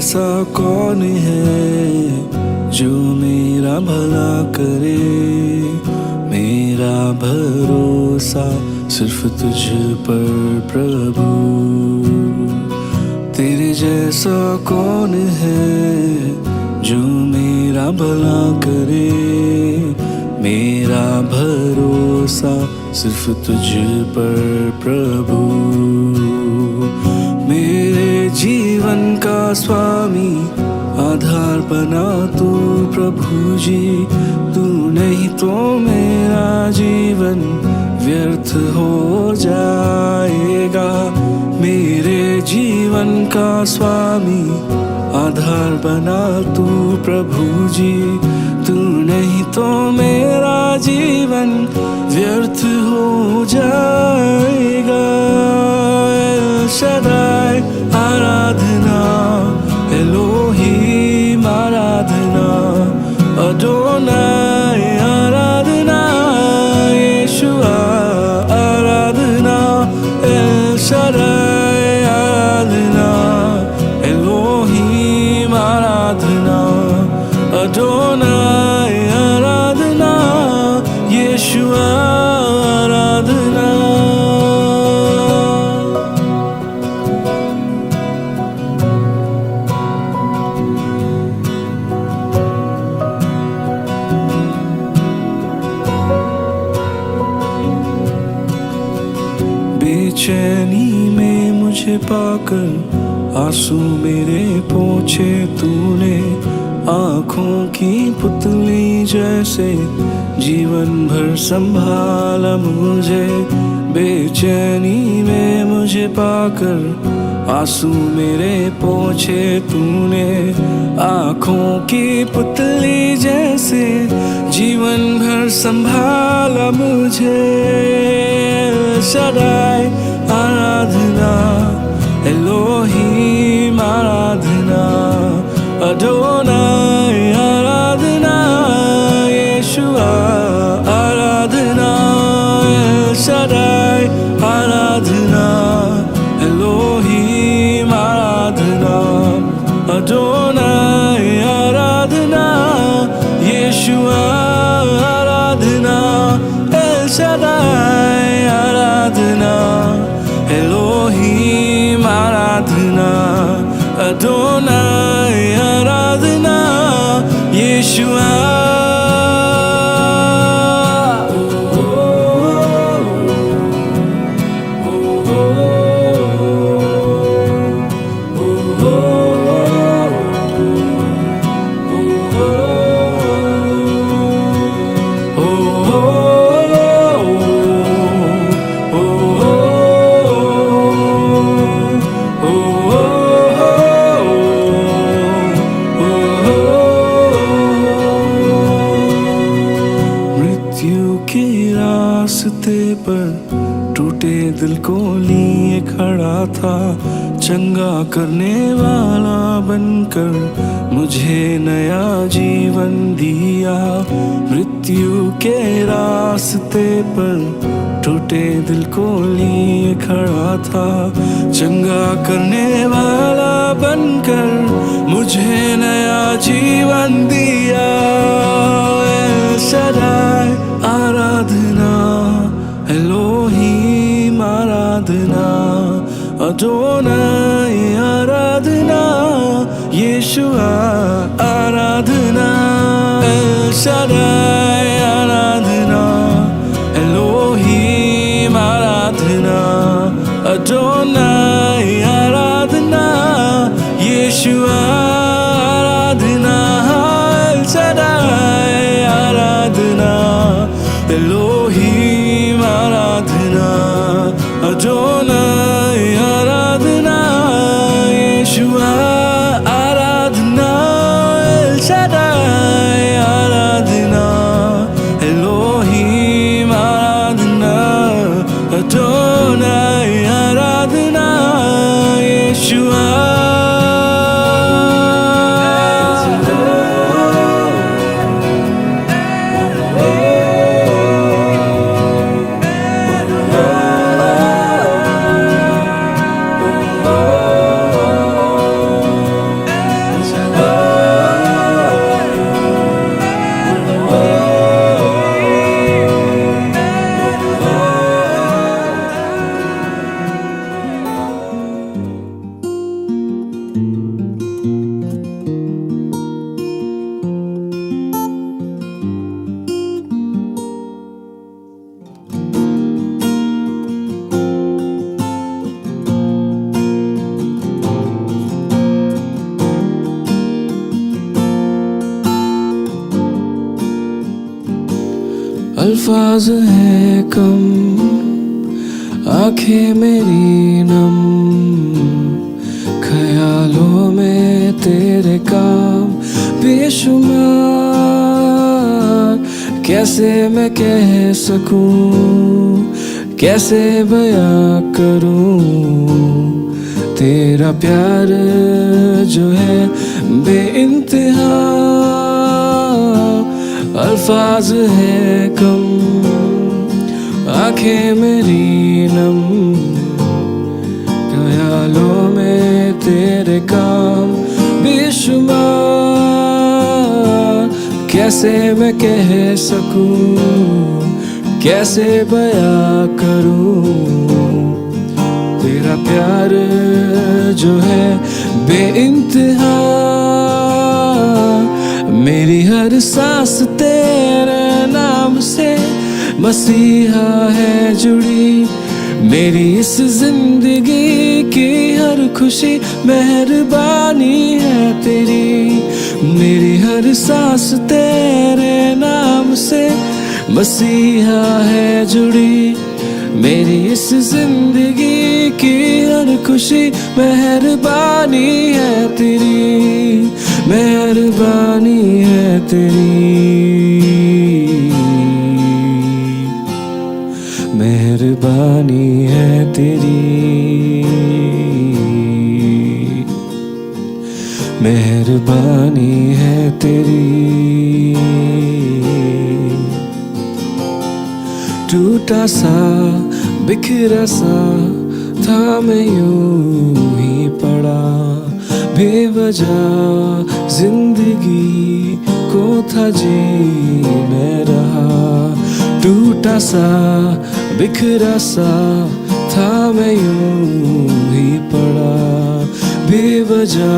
जैसा कौन है जो मेरा भला करे। मेरा भरोसा सिर्फ तुझ पर प्रभु। तेरे जैसा कौन है जो मेरा भला करे। मेरा भरोसा सिर्फ तुझ पर प्रभु। मेरे जीवन का स्वामी आधार बना तू प्रभु जी। तू नहीं तो मेरा जीवन व्यर्थ हो जाएगा। मेरे जीवन का स्वामी आधार बना तू प्रभु जी। तू नहीं तो मेरा जीवन व्यर्थ हो जाएगा। एल शदाई आराधना, एलोहीम आराधना, अडोनाई आराधना, यीशुआ आराधना, एल शदाई आराधना, एलोहीम आराधना, अडोनाई आराधना, यीशुआ आराधना। बेचैनी में मुझे पाकर आंसू मेरे पोंछे तूने। आँखों की पुतली जैसे जीवन भर संभाला मुझे। बेचैनी में मुझे पाकर आंसू मेरे पोंछे तूने। आँखों की पुतली जैसे जीवन भर संभाला मुझे। शदाई आराधना, एलोहीम आराधना, अडोनाई आराधना, यीशुआ आराधना, एल शदाई आराधना, एलोहीम आराधना, अडोनाई आराधना, यीशुआ आराधना, एल शदाई आराधना, एलोहीम आराधना, अडोनाई आराधना, यीशुआ। रास्ते पर टूटे दिल को लिए खड़ा था। चंगा करने वाला बनकर मुझे नया जीवन दिया। मृत्यु के रास्ते पर टूटे दिल को लिए खड़ा था। चंगा करने वाला बनकर मुझे नया जीवन दिया। एल शदाई आराधना, एलोहीम आराधना, अडोनाई आराधना, यीशुआ आराधना, एल शदाई आराधना, एलोहीम आराधना, अडोनाई आराधना, यीशुआ आराधना, एल शदाई आराधना, एलोहीम आराधना, अडोनाई आराधना, यीशुआ आराधना, एल शदाई आराधना। अल्फाज हैं कम, आंखें मेरी नम, ख्यालों में तेरे काम बेशुमार। कैसे मैं कह सकूं, कैसे बयां करूं, तेरा प्यार जो है बेइंतहा। अल्फाज है कम, आंखें मेरी नम, ख्यालों में तेरे काम बेशुमार। कैसे मैं कह सकूं, कैसे बयां करूं, तेरा प्यार जो है बेइंतहा। मेरी हर सांस तेरे नाम से मसीहा है जुड़ी, मेरी इस जिंदगी की हर खुशी मेहरबानी है तेरी। मेरी हर सांस तेरे नाम से मसीहा है जुड़ी, मेरी इस जिंदगी की हर खुशी मेहरबानी है तेरी, मेहरबानी है तेरी, मेहरबानी है तेरी, मेहरबानी है तेरी। टूटा सा बिखरा सा था मैं यूं ही पड़ा, बेवजह जिंदगी को था जी मैं रहा। टूटा सा बिखरा सा था मैं यूं ही पड़ा, बेवजह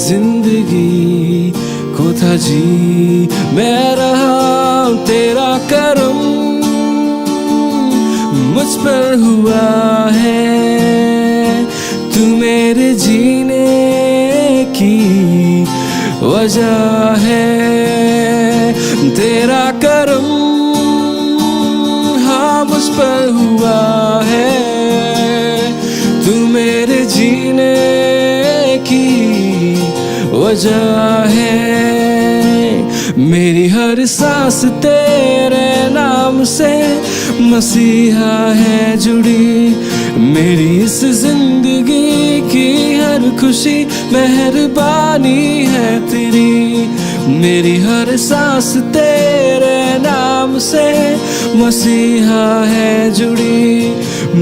जिंदगी को था जी मैं रहा। तेरा करम मुझ पर हुआ है, तू मेरे जीने की वजह है। तेरा करम हाँ मुझ पर हुआ है, तू मेरे जीने की वजह है। मेरी हर सांस तेरे नाम से मसीहा है जुड़ी, मेरी इस जिंदगी की हर खुशी मेहरबानी है तेरी। मेरी हर सांस तेरे नाम से मसीहा है जुड़ी,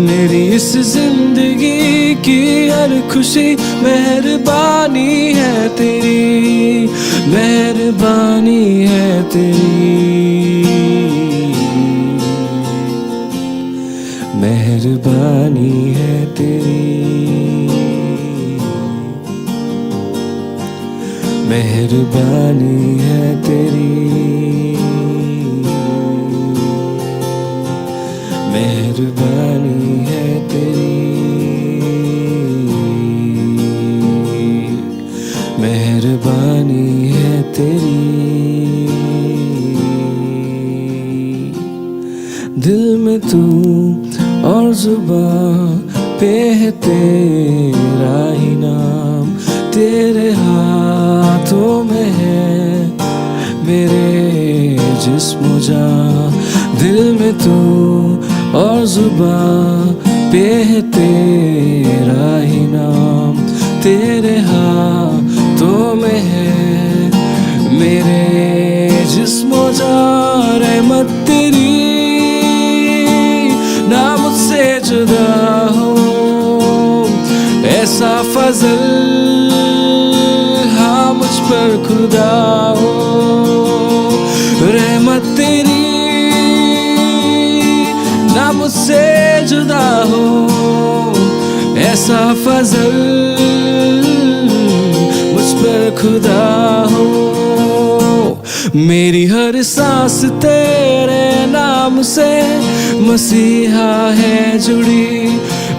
मेरी इस जिंदगी की हर खुशी मेहरबानी है तेरी, मेहरबानी है तेरी, मेहरबानी है तेरी, मेहरबानी है तेरी, मेहरबानी है तेरी, मेहरबानी है तेरी। दिल में तू और जुबां पे है तेरा ही नाम, तेरे हाथों में है मेरे जिस्म जान। दिल में तू और जुबां पे है तेरा ही नाम, तेरे हाथों में है मेरे जिस्म जान। रहमत तेरी ना मुझसे जुदा हो, ऐसा फजल हाँ मुझ पर खुदा हो। रहमत तेरी ना मुझसे जुदा हो, ऐसा फजल मुझ पर खुदा हो। मेरी हर सांस तेरे नाम से मसीहा है जुड़ी,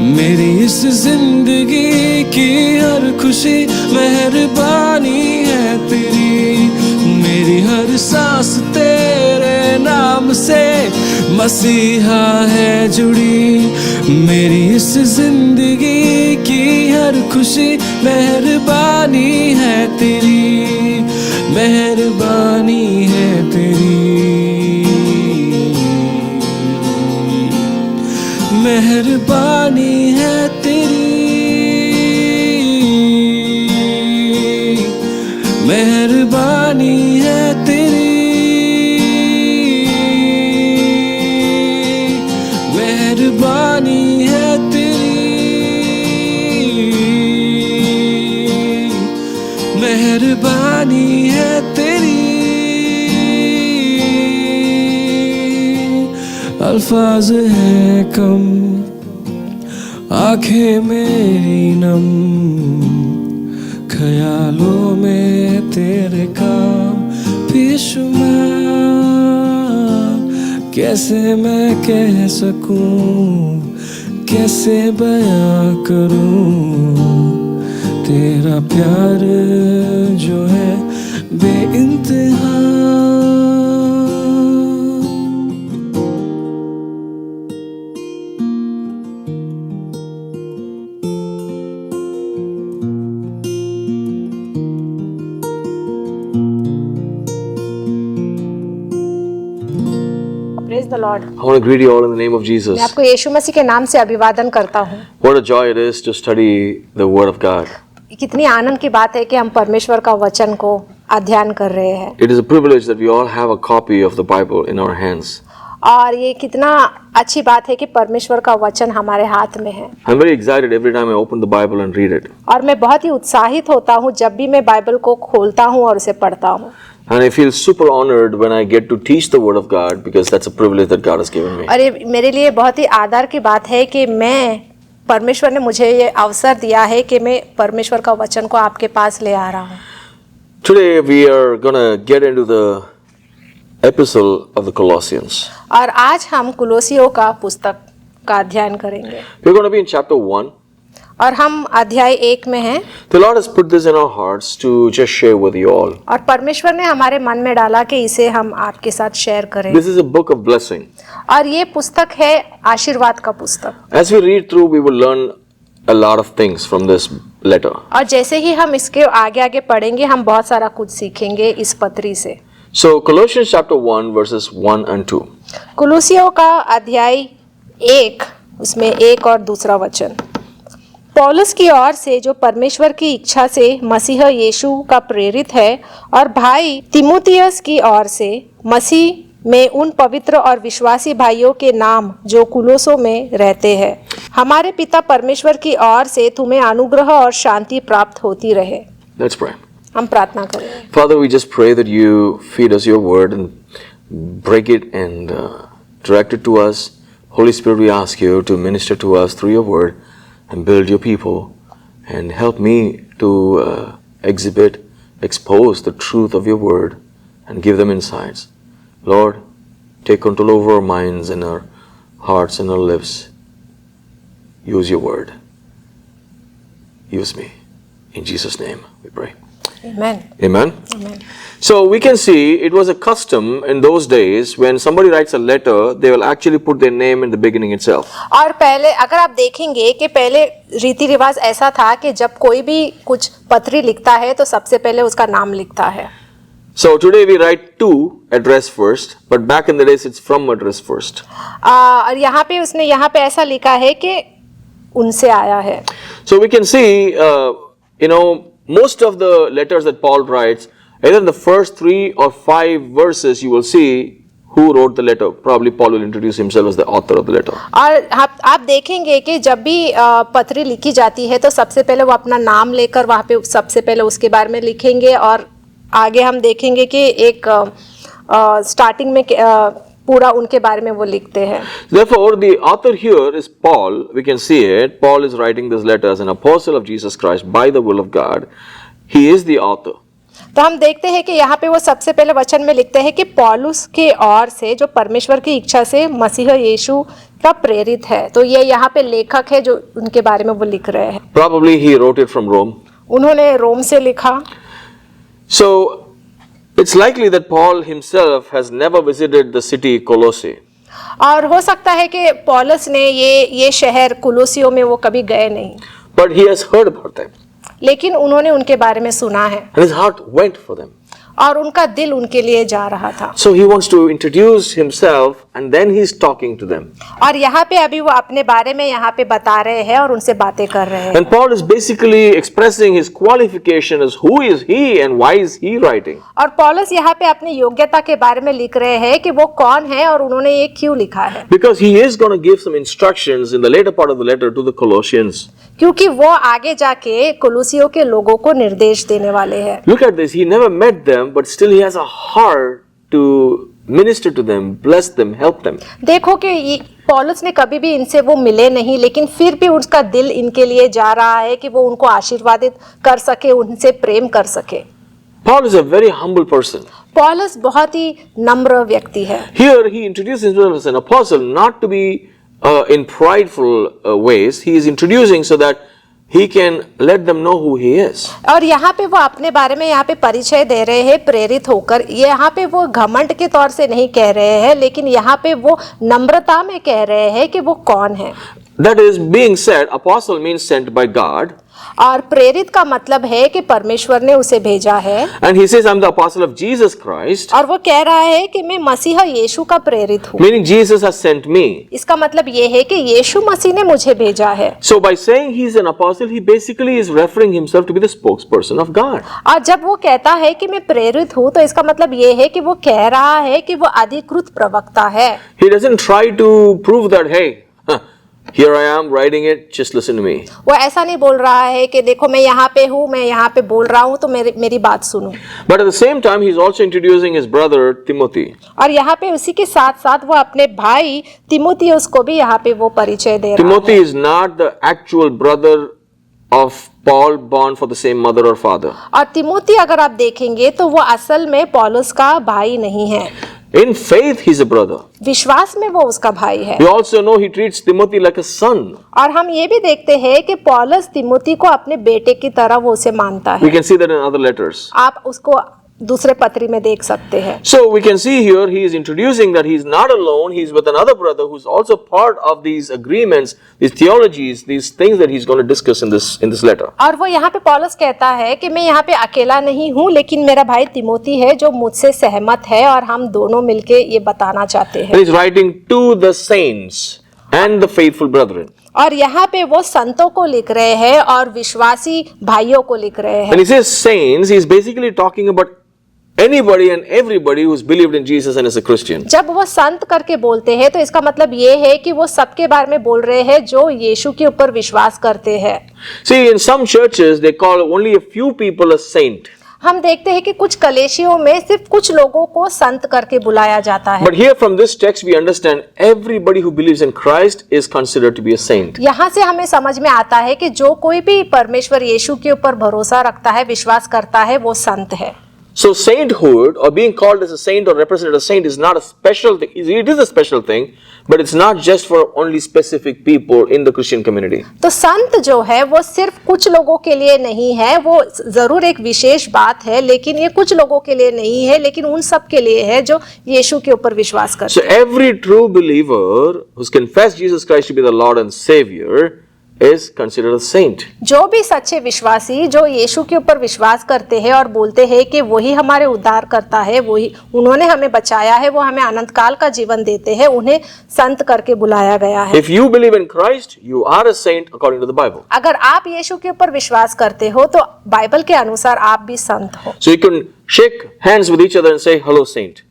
मेरी इस जिंदगी की हर खुशी मेहरबानी है तेरी। मेरी हर सांस तेरे नाम से मसीहा है जुड़ी मेरी इस जिंदगी की हर खुशी। मेहरबानी है तेरी, मेहरबानी है तेरी, मेहरबानी है तेरी, मेहरबानी है तेरी, मेहरबानी है तेरी, मेहरबानी है तेरी। अल्फाज है कम, आंखें मेरी नम, ख्यालों में तेरे काम बेशुमार। कैसे मैं कह सकूं, कैसे बयां करूं तेरा प्यार जो है बेइंतहा। Praise the Lord. I want to greet you all in the name of Jesus. मैं आपको यीशु मसीह के नाम से अभिवादन करता हूँ। What a joy it is to study the Word of God. कितनी आनंद की बात है कि हम परमेश्वर का वचन को अध्ययन कर रहे हैं। It is a privilege that we all have a copy of the Bible in our hands. और ये कितना अच्छी बात है कि परमेश्वर का वचन हमारे हाथ में है। I'm very excited every time I open the Bible and read it. और मैं बहुत ही उत्साहित होता हूँ जब भी मैं बाइबल को खोलता हूँ और उसे पढ़ता हूँ। And I feel super honored when I get to teach the Word of God because that's a privilege that God has given me. और ये मेरे लिए बहुत ही आदर की बात है कि मैं परमेश्वर ने मुझे ये अवसर दिया है कि मैं परमेश्वर का वचन को आपके पास ले आ रहा हूँ। Today we are going to get into the epistle of the Colossians. और आज हम कुलोसियों का पुस्तक का अध्ययन करेंगे। We're going to be in chapter 1. और हम अध्याय 1 में हैं। The Lord has put this in our hearts to just share with you all. और परमेश्वर ने हमारे मन में डाला कि इसे हम आपके साथ शेयर करें। This is a book of blessing. और ये पुस्तक है आशीर्वाद का पुस्तक। As we read through, we will learn a lot of things from this letter. और जैसे ही हम इसके आगे आगे पढ़ेंगे हम बहुत सारा कुछ सीखेंगे इस पत्री से। So Colossians chapter 1 verses 1 and 2. कुलुसियों का अध्याय 1 उसमें 1 और दूसरा वचन। पौलुस की ओर से जो परमेश्वर की इच्छा से मसीह यीशु का प्रेरित है और भाई तिमुथियस की ओर से मसीह में उन पवित्र और विश्वासी भाइयों के नाम जो कुलोसों में रहते हैं। हमारे पिता परमेश्वर की ओर से तुम्हें अनुग्रह और शांति प्राप्त होती रहे। Let's pray. हम प्रार्थना करें। Father, we just pray that you feed us your word and break it and direct it to us. Holy Spirit, we ask you to minister to us through your word and build your people and help me to expose the truth of your word and give them insights. Lord, take control over our minds and our hearts and our lips. Use your word. Use me. In Jesus' name we pray. Amen. Amen. Amen. So we can see it was a custom in those days when somebody writes a letter, they will actually put their name in the beginning itself. और पहले अगर आप देखेंगे कि पहले रीति रिवाज ऐसा था कि जब कोई भी कुछ पत्री लिखता है तो सबसे पहले उसका नाम लिखता है। So today we write to address first, but back in the days it's from address first. और यहाँ पे उसने यहाँ पे ऐसा लिखा है कि उनसे आया है। So we can see, most of the letters that Paul writes, either in the first 3 or 5 verses, you will see who wrote the letter. Probably Paul will introduce himself as the author of the letter. और आप देखेंगे कि जब भी पत्री लिखी जाती है तो सबसे पहले वो अपना नाम लेकर वहाँ पे सबसे पहले उसके बारे में लिखेंगे और आगे हम देखेंगे कि एक स्टार्टिंग में पूरा उनके बारे में वो लिखते हैं। Therefore, the author here is Paul. We can see it. Paul is writing this letter as an apostle of Jesus Christ by the will of God. He is the author. तो हम देखते हैं कि यहाँ पे वो सबसे पहले वचन में लिखते हैं कि पौलुस के ओर से जो परमेश्वर की इच्छा से मसीह यीशु का प्रेरित है। तो ये यहाँ पे लेखक है जो उनके बारे में वो लिख रहे हैं। Probably he wrote it from Rome. उन्होंने रोम से लिखा। So it's likely that Paul himself has never visited the city Colossae. और हो सकता है कि पौलुस ने ये शहर कुलुसियों में वो कभी गए नहीं, but he has heard about them. लेकिन उन्होंने उनके बारे में सुना है And his heart went for them. और उनका दिल उनके लिए जा रहा था। So he wants to introduce himself and then he's talking to them. और यहाँ पे अभी वो अपने बारे में यहाँ पे बता रहे हैं और उनसे बातें कर रहे हैं। And Paul is basically expressing his qualification as who is he and why is he writing. और पौलुस यहाँ पे अपनी योग्यता के बारे में लिख रहे हैं कि वो कौन है और उन्होंने ये क्यों लिखा है। Because he is going to give some instructions in the later part of the letter to the Colossians. क्योंकि वो आगे जाके कुलुसियों के लोगों को निर्देश देने वाले हैं। Look at this, he never met them but still he has a heart to minister to them, bless them, help them. देखो कि पौलुस ने कभी भी इनसे वो मिले नहीं, लेकिन फिर भी उसका दिल इनके लिए जा रहा है कि वो उनको आशीर्वादित कर सके, उनसे प्रेम कर सके। Paul is a very humble person. पौलुस बहुत ही नम्र व्यक्ति है। Here he introduces himself as an apostle not to be in prideful ways. He is introducing so that he can let them know who he is. और यहाँ पे वो अपने बारे में यहाँ पे परिचय दे रहे हैं प्रेरित होकर। यहाँ पे वो घमंड के तौर से नहीं कह रहे हैं, लेकिन यहाँ पे वो नम्रता में कह रहे हैं कि वो कौन है। That is being said, apostle means sent by God. और प्रेरित का मतलब है कि परमेश्वर ने उसे भेजा है। And he says, I'm the apostle of Jesus Christ. और वो कह रहा है कि मैं मसीहा यीशु का प्रेरित हूँ। Meaning Jesus has sent me. इसका मतलब ये है कि यीशु मसीह ने मुझे भेजा है। So by saying he's an apostle, he basically is referring himself to be the spokesperson of God. और जब वो कहता है कि मैं प्रेरित हूँ, तो इसका मतलब ये है कि वो कह रहा है कि वो अधिकृत प्रवक्ता है। He doesn't try to prove that, hey, here I am writing it, just listen to me. वो ऐसा नहीं बोल रहा है कि देखो मैं यहाँ पे हूँ, मैं यहाँ पे बोल रहा हूँ, तो मेरी बात सुनो। But at the same time, he's also introducing his brother Timothy. और यहाँ पे उसी के साथ साथ वो अपने भाई तिमोथियुस को भी यहाँ पे वो परिचय दे रहा Timothy है। is not the actual brother of Paul born for the same mother or father. और तिमोथी अगर आप देखेंगे तो वो असल में पौलुस का भाई नहीं है। In faith, he's a brother. विश्वास में वो उसका भाई है। We also know he treats Timothy like a son. और हम ये भी देखते हैं कि पौलुस तिमोथी को अपने बेटे की तरह वो उसे मानता We है। can see that in other letters. आप उसको दूसरे पत्री में देख सकते हैं। So we can see here he is introducing that he is not alone, he is with another brother who is also part of these agreements, these theologies, these things that he's going to discuss in this letter. और वो यहाँ पे पौलुस कहता है कि मैं यहाँ पे अकेला नहीं हूँ, लेकिन मेरा भाई तिमोथी है जो मुझसे सहमत है और हम दोनों मिलके ये बताना चाहते And हैं। he's writing to the saints and the faithful brethren. और यहाँ पे वो संतों को लिख रहे हैं और विश्वासी भाइयों को लिख रहे When हैं। he says saints, he's basically talking about anybody and everybody who's believed in Jesus and is a Christian. जब वो संत करके बोलते हैं तो इसका मतलब ये है कि वो सबके बारे में बोल रहे हैं जो यीशु के ऊपर विश्वास करते हैं। See, in some churches, they call only a few people a saint. हम देखते हैं कि कुछ कलेशियों में सिर्फ कुछ लोगों को संत करके बुलाया जाता है। But here from this text, we understand everybody who believes in Christ is considered to be a saint. यहाँ से हमें समझ में आता है कि जो कोई भी परमेश्वर यीशु के ऊपर भरोसा रखता है, विश्वास करता है, वो संत है। So sainthood or being called as a saint or represented as a saint is not a special thing. It is a special thing, but it's not just for only specific people in the Christian community. तो संत जो है वो सिर्फ कुछ लोगों के लिए नहीं है, वो जरूर एक विशेष बात है, लेकिन ये कुछ लोगों के लिए नहीं है, लेकिन उन सब के लिए है जो यीशु के ऊपर विश्वास करते So every true believer who's confessed Jesus Christ to be the Lord and Savior is considered a saint. जो भी सच्चे विश्वासी जो यीशु के ऊपर विश्वास करते हैं और बोलते हैं कि वही हमारे उद्धार करता है, वही उन्होंने हमें बचाया है, वो हमें अनंत काल का जीवन देते हैं, उन्हें संत करके बुलाया गया है। If you believe in Christ, you are a saint according to the Bible. अगर आप यीशु के ऊपर विश्वास करते हो तो बाइबल के अनुसार आप भी संत हो। So you can shake hands with each other and say, hello saint.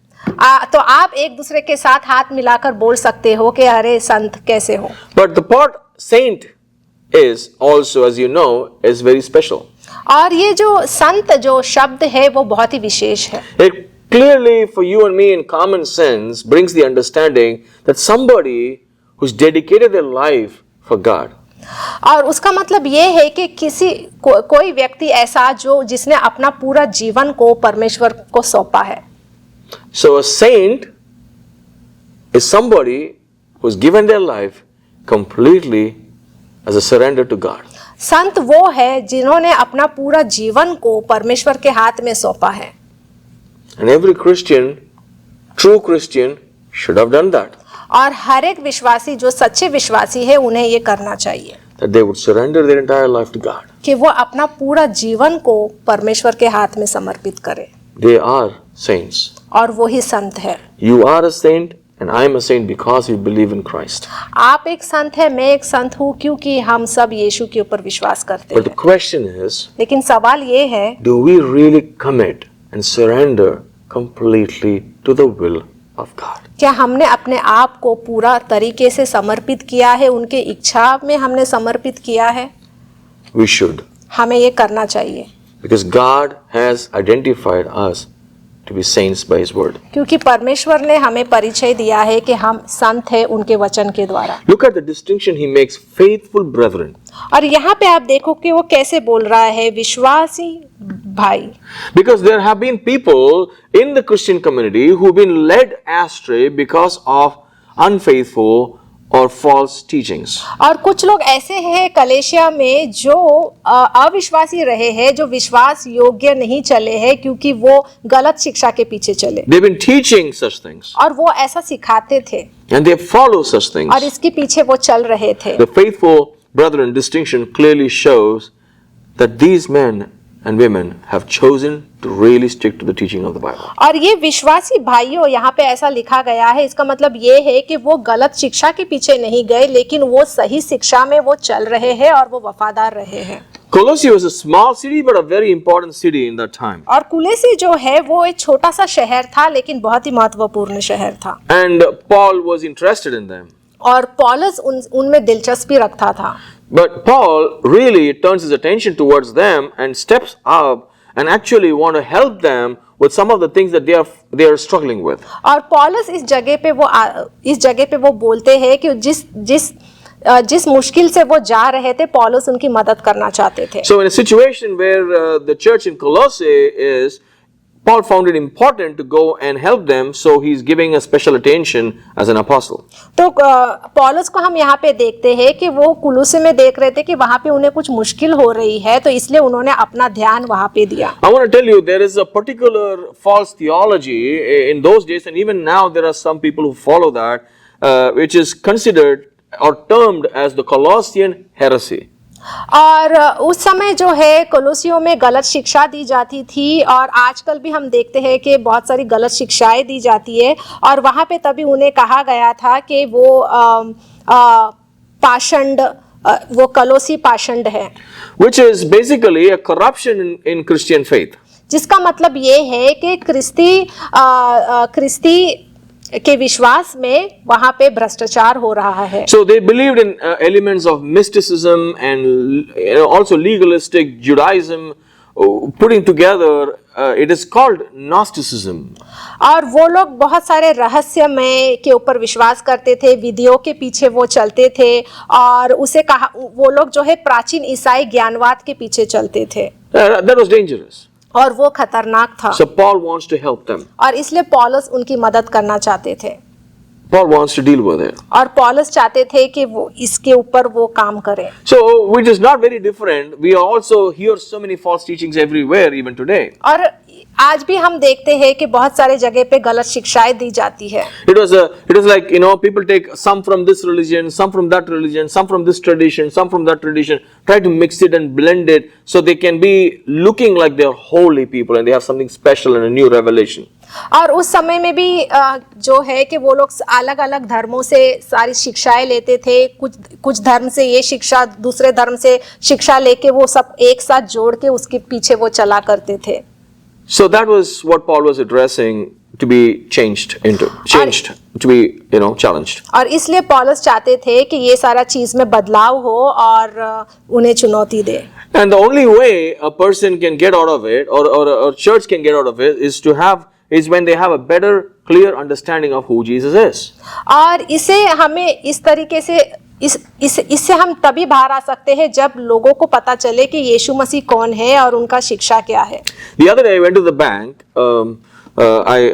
तो आप एक दूसरे के साथ हाथ मिलाकर बोल सकते हो कि अरे संत कैसे हो। But the part saint is also, as you know, is very special. और ये जो संत जो शब्द है वो बहुत ही विशेष है। It clearly for you and me in common sense brings the understanding that somebody who's dedicated their life for God. और उसका मतलब ये है कि कोई व्यक्ति ऐसा जो जिसने अपना पूरा जीवन को परमेश्वर को सौंपा है। So a saint is somebody who's given their life completely as a surrender to God. संत वो है जिन्होंने अपना पूरा जीवन को परमेश्वर के हाथ में सौंपा है। And every Christian, true Christian, should have done that. और हर एक विश्वासी जो सच्चे विश्वासी है उन्हें ये करना चाहिए that they would surrender their entire life to God. कि वो अपना पूरा जीवन को परमेश्वर के हाथ में समर्पित करे। They are saints. और वो ही संत है। You are a saint and I am a saint because we believe in Christ. आप एक संत है, मैं एक संत हूँ क्योंकि हम सब यीशु के ऊपर विश्वास करते But the हैं। question is, लेकिन सवाल ये है, do we really commit and surrender completely to the will of God? क्या हमने अपने आप को पूरा तरीके से समर्पित किया है, उनके इच्छा में हमने समर्पित किया है? We should. हमें ये करना चाहिए Because God has identified us to be saints by His word. क्योंकि परमेश्वर ने हमें परिचय दिया है कि हम संत हैं उनके वचन के द्वारा। Look at the distinction He makes, faithful brethren. और यहाँ पे आप देखो कि वो कैसे बोल रहा है, विश्वासी भाई। Because there have been people in the Christian community who've been led astray because of unfaithful or false teachings. और कुछ लोग ऐसे हैं कलेशिया में जो अविश्वासी रहे हैं, जो विश्वास योग्य नहीं चले हैं क्योंकि वो गलत शिक्षा के पीछे चले। They've been teaching such things और वो ऐसा सिखाते थे and they follow such things. और इसके पीछे वो चल रहे थे। The faithful brethren distinction clearly shows that these men and women have chosen to really stick to the teaching of the Bible. और ये विश्वासी भाइयों यहाँ पे ऐसा लिखा गया है, इसका मतलब ये है कि वो गलत शिक्षा के पीछे नहीं गए, लेकिन वो सही शिक्षा में वो चल रहे हैं और वो वफादार रहे हैं। Colossae was a small city but a very important city in that time. और कुलेसी जो है वो एक छोटा सा शहर था लेकिन बहुत ही महत्वपूर्ण शहर था। And Paul was interested in them. और पौलुस उनमें दिलचस्पी रखता था। But Paul really turns his attention towards them and steps up and actually want to help them with some of the things that they are struggling with. और पौलुस इस जगह पे वो बोलते हैं कि जिस मुश्किल से वो जा रहे थे, पौलुस उनकी मदद करना चाहते थे। So in a situation where the church in Colossae is, Paul found it important to go and help them, so he's giving a special attention as an apostle. तो पौलुस को हम यहाँ पे देखते हैं कि वो कुलुसे में देख रहे थे कि वहाँ पे उन्हें कुछ मुश्किल हो रही है, तो इसलिए उन्होंने अपना ध्यान वहाँ पे दिया। I want to tell you there is a particular false theology in those days, and even now there are some people who follow that, which is considered or termed as the Colossian heresy. और उस समय जो है कोलोसियों में गलत शिक्षा दी जाती थी और आजकल भी हम देखते हैं कि बहुत सारी गलत शिक्षाएं दी जाती है और वहाँ पे तभी उन्हें कहा गया था कि वो पाषंड, वो कलोसी पाषंड है, Which is basically a corruption in Christian faith. जिसका मतलब ये है कि क्रिस्ती के विश्वास में वहाँ पे भ्रष्टाचार हो रहा है। So they believed in elements of mysticism and also legalistic Judaism putting together. It is called Gnosticism. और वो लोग बहुत सारे रहस्यमय के ऊपर विश्वास करते थे, विधियों के पीछे वो चलते थे और उसे कहा, वो लोग जो है प्राचीन ईसाई ज्ञानवाद के पीछे चलते थे। That was dangerous. और वो खतरनाक था। So Paul wants to help them. और इसलिए पौलुस उनकी मदद करना चाहते थे। Paul wants to deal with it. और पौलुस चाहते थे कि वो इसके ऊपर वो काम करे। So which is not very different. We also hear so many false teachings everywhere even today. और आज भी हम देखते हैं कि बहुत सारे जगह पे गलत शिक्षाएं दी जाती है। It was like, people take some from this religion, some from that religion, some from this tradition, some from that tradition, try to mix it and blend it so they can be looking like they're holy people and they have something special and a new revelation. और उस समय में भी जो है कि वो लोग अलग अलग धर्मों से सारी शिक्षाएं लेते थे, कुछ धर्म से ये शिक्षा, दूसरे धर्म से शिक्षा लेके वो सब एक साथ जोड़ के उसके पीछे वो चला करते थे। So that was what Paul was addressing to be changed, to be, challenged. और इसलिए पौलुस चाहते थे कि ये सारा चीज में बदलाव हो और उन्हें चुनौती दे। And the only way a person can get out of it, or a church can get out of it, is when they have a better, clear understanding of who Jesus is. और इसे हमें इस तरीके से इससे हम तभी बाहर आ सकते हैं जब लोगों को पता चले कि यीशु मसीह कौन है और उनका शिक्षा क्या है। The other day I went to the bank.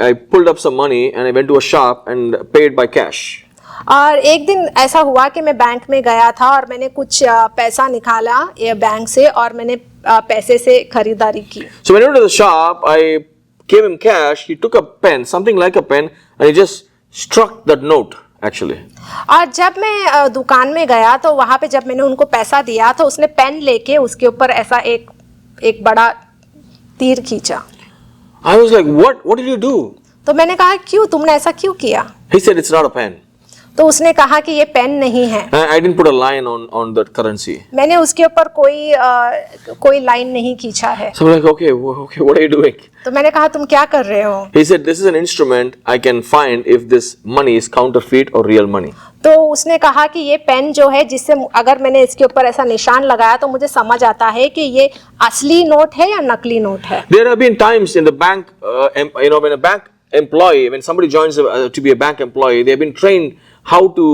I pulled up some money and I went to a shop and paid by cash. और एक दिन ऐसा हुआ कि मैं बैंक में गया था और मैंने कुछ पैसा निकाला ये बैंक से और मैंने पैसे से खरीदारी की। So when I went to the shop, I gave him cash. He took a pen, something like a pen, and he just struck that note actually. और जब मैं दुकान में गया तो वहाँ पे जब मैंने उनको पैसा दिया तो उसने पेन लेके उसके ऊपर ऐसा एक बड़ा तीर खींचा। I was like, what did you do? तो मैंने कहा क्यों, तुमने ऐसा क्यों किया? He said, it's not a pen. तो उसने कहा कि ये पेन नहीं है। I didn't put a line on that currency. मैंने उसके ऊपर कोई लाइन नहीं खींचा है। So I'm like, okay, what are you doing? तो मैंने कहा तुम क्या कर रहे हो? He said, this is an instrument I can find if this money is counterfeit or real money. तो उसने कहा कि ये पेन जो है जिससे अगर मैंने इसके ऊपर ऐसा निशान लगाया तो मुझे समझ आता है कि ये असली नोट है या नकली नोट है। There have been times in the bank, when a bank employee, when somebody joins to be a bank employee, they have been trained how to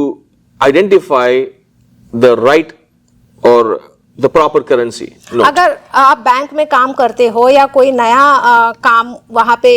identify the right or the proper currency. No. अगर आप bank में काम करते हो या कोई नया काम वहाँ पे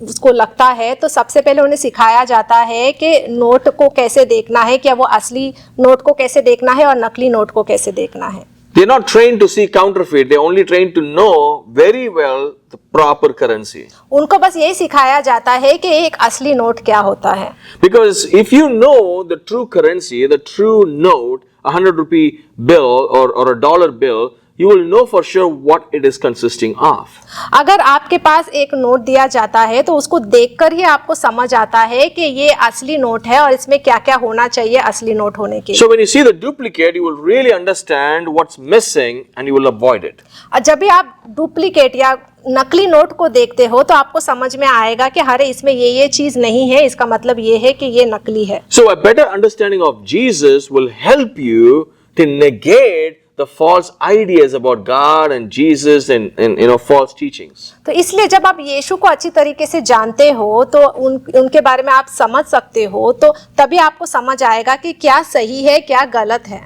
उसको लगता है तो सबसे पहले उन्हें सिखाया जाता है कि नोट को कैसे देखना है, क्या वो असली नोट को कैसे देखना है और नकली नोट को कैसे देखना है। They're not trained to see counterfeit. They're only trained to know very well the proper currency. उनको बस यही सिखाया जाता है कि एक असली नोट क्या होता है। Because if you know the true currency, the true note, a 100-rupee bill or a dollar bill, you will know for sure what it is consisting of. अगर आपके पास एक नोट दिया जाता है तो उसको देखकर ही आपको समझ आता है कि ये असली नोट है और इसमें क्या-क्या होना चाहिए असली नोट होने के लिए। So when you see the duplicate, you will really understand what's missing and you will avoid it. जब भी आप डुप्लीकेट या नकली नोट को देखते हो तो आपको समझ में आएगा कि अरे इसमें ये चीज नहीं है, इसका मतलब ये है कि ये नकली है। So a better understanding of Jesus will help you to negate the false ideas about God and Jesus and false teachings. तो इसलिए जब आप यीशु को अच्छी तरीके से जानते हो तो उनके बारे में आप समझ सकते हो, तो तभी आपको समझ आएगा कि क्या सही है क्या गलत है।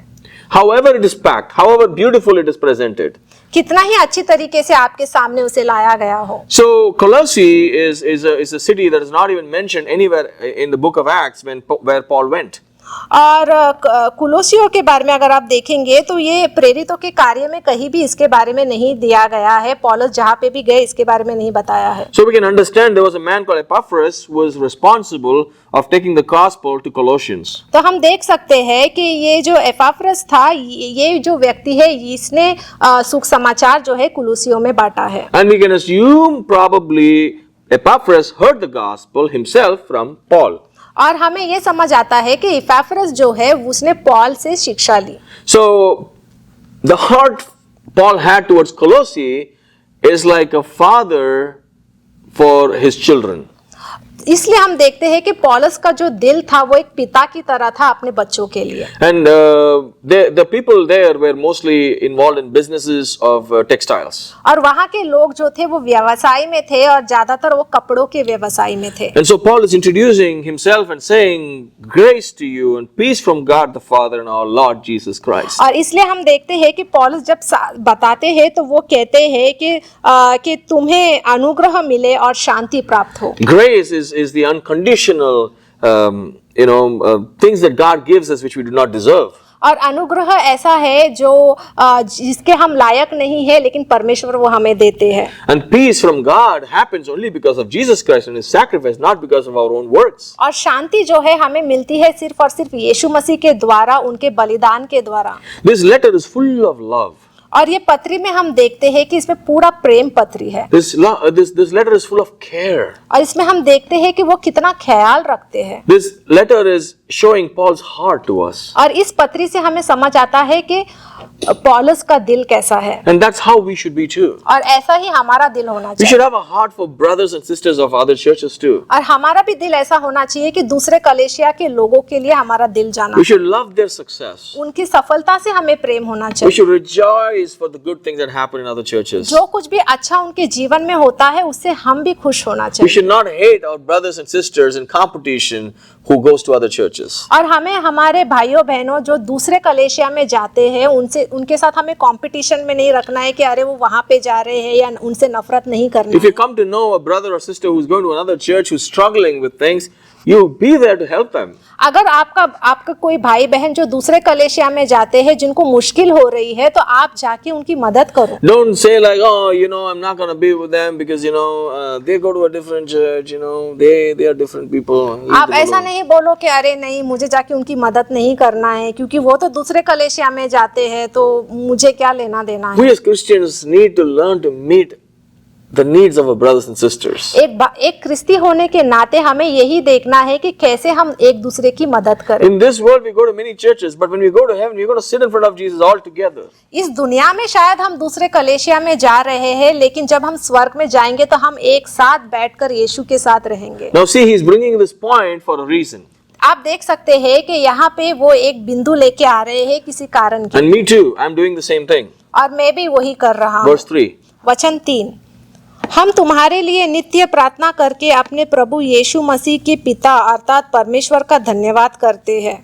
However it is packed, however beautiful it is presented. कितना ही अच्छी तरीके से आपके सामने उसे लाया गया हो। So Colossae is a city that is not even mentioned anywhere in the book of Acts where Paul went. और कुलोसियों के बारे में अगर आप देखेंगे तो ये प्रेरितों के कार्य में कहीं भी इसके बारे में नहीं दिया गया है। पौलुस जहाँ पे भी गए इसके बारे में नहीं बताया है। So we can understand there was a man called Epaphras who was responsible of taking the gospel to Colossians. तो हम देख सकते हैं कि ये जो एपाफ्रस था, ये जो व्यक्ति है इसने सुख समाचार जो है कुलोसियों में बांटा है। And we can assume probably Epaphras heard the gospel himself from Paul. और हमें ये समझ आता है कि एपाफ्रस जो है उसने पॉल से शिक्षा ली। So the heart Paul had towards Colossae is like a father for his children. इसलिए हम देखते हैं कि पौलुस का जो दिल था वो एक पिता की तरह था अपने बच्चों के लिए। And the people there were mostly involved in businesses of textiles. और वहाँ के लोग जो थे वो व्यवसाय में थे और ज्यादातर वो कपड़ों के व्यवसाय में थे। And so Paul is introducing himself and saying, grace to you and peace from God the Father and our Lord Jesus Christ. और इसलिए हम देखते हैं कि पौलुस जब बताते हैं तो वो कहते हैं कि तुम्हें अनुग्रह मिले और शांति प्राप्त हो। Grace is the unconditional things that God gives us which we do not deserve. और अनुग्रह ऐसा है जो जिसके हम लायक नहीं है लेकिन परमेश्वर वो हमें देते हैं। And peace from God happens only because of Jesus Christ and His sacrifice, not because of our own works. और शांति जो है हमें मिलती है सिर्फ और सिर्फ यीशु मसीह के द्वारा, उनके बलिदान के द्वारा। This letter is full of love. और ये पत्री में हम देखते हैं कि इसमें पूरा प्रेम पत्री है। This letter is full of care. और इसमें हम देखते हैं कि वो कितना ख्याल रखते हैं। This letter is showing Paul's heart to us. और इस पत्री से हमें समझ आता है कि पौलुस का दिल कैसा है। And that's how we should be too. और ऐसा ही हमारा दिल होना We चाहिए। should have a heart for brothers and sisters of other churches too. और हमारा भी दिल ऐसा होना चाहिए कि दूसरे कलेशिया के लोगों के लिए हमारा दिल जाना। We should love their success. उनकी सफलता से हमें प्रेम होना We चाहिए। should rejoice for the good things that happen in other churches. जो कुछ भी अच्छा उनके जीवन में होता है उससे हम भी खुश होना We चाहिए। should not hate our brothers and sisters in competition who goes to other churches. और हमें हमारे भाइयों बहनों जो दूसरे कलेशिया में जाते हैं उनके साथ हमें कंपटीशन में नहीं रखना है कि अरे वो वहां पे जा रहे हैं, या उनसे नफरत नहीं करनी If you come to know a brother or sister who's going to another church who's struggling with things, you be there to help them. अगर आपका कोई भाई बहन जो दूसरे कलेसिया में जाते हैं जिनको मुश्किल हो रही है तो आप जाके उनकी मदद करो। Don't say like, oh, I'm not going to be with them because, they go to a different church, they are different people. Leave आप them ऐसा alone. नहीं बोलो कि अरे नहीं मुझे जाके उनकी मदद नहीं करना है क्योंकि वो तो दूसरे कलेसिया में जाते हैं तो मुझे क्या लेना देना है। We as Christians need to learn to meet the needs of our brothers and sisters. एक क्रिस्ती होने के नाते हमें यही देखना है कि कैसे हम एक दूसरे की मदद करें। In this world we go to many churches, but when we go to heaven, we're going to sit in front of Jesus all together. इस दुनिया में शायद हम दूसरे कलेसिया में जा रहे हैं लेकिन जब हम स्वर्ग में जाएंगे तो हम एक साथ बैठकर यीशु के साथ रहेंगे। Now see, he's bringing this point for a reason. आप देख सकते हैं कि यहाँ पे वो एक बिंदु लेके आ रहे हैं किसी कारण के। And me too, I'm doing the same thing. और मैं भी वही कर रहा हूँ। Verse 3. वचन 3, हम तुम्हारे लिए नित्य प्रार्थना करके अपने प्रभु यीशु मसीह के पिता अर्थात परमेश्वर का धन्यवाद करते हैं।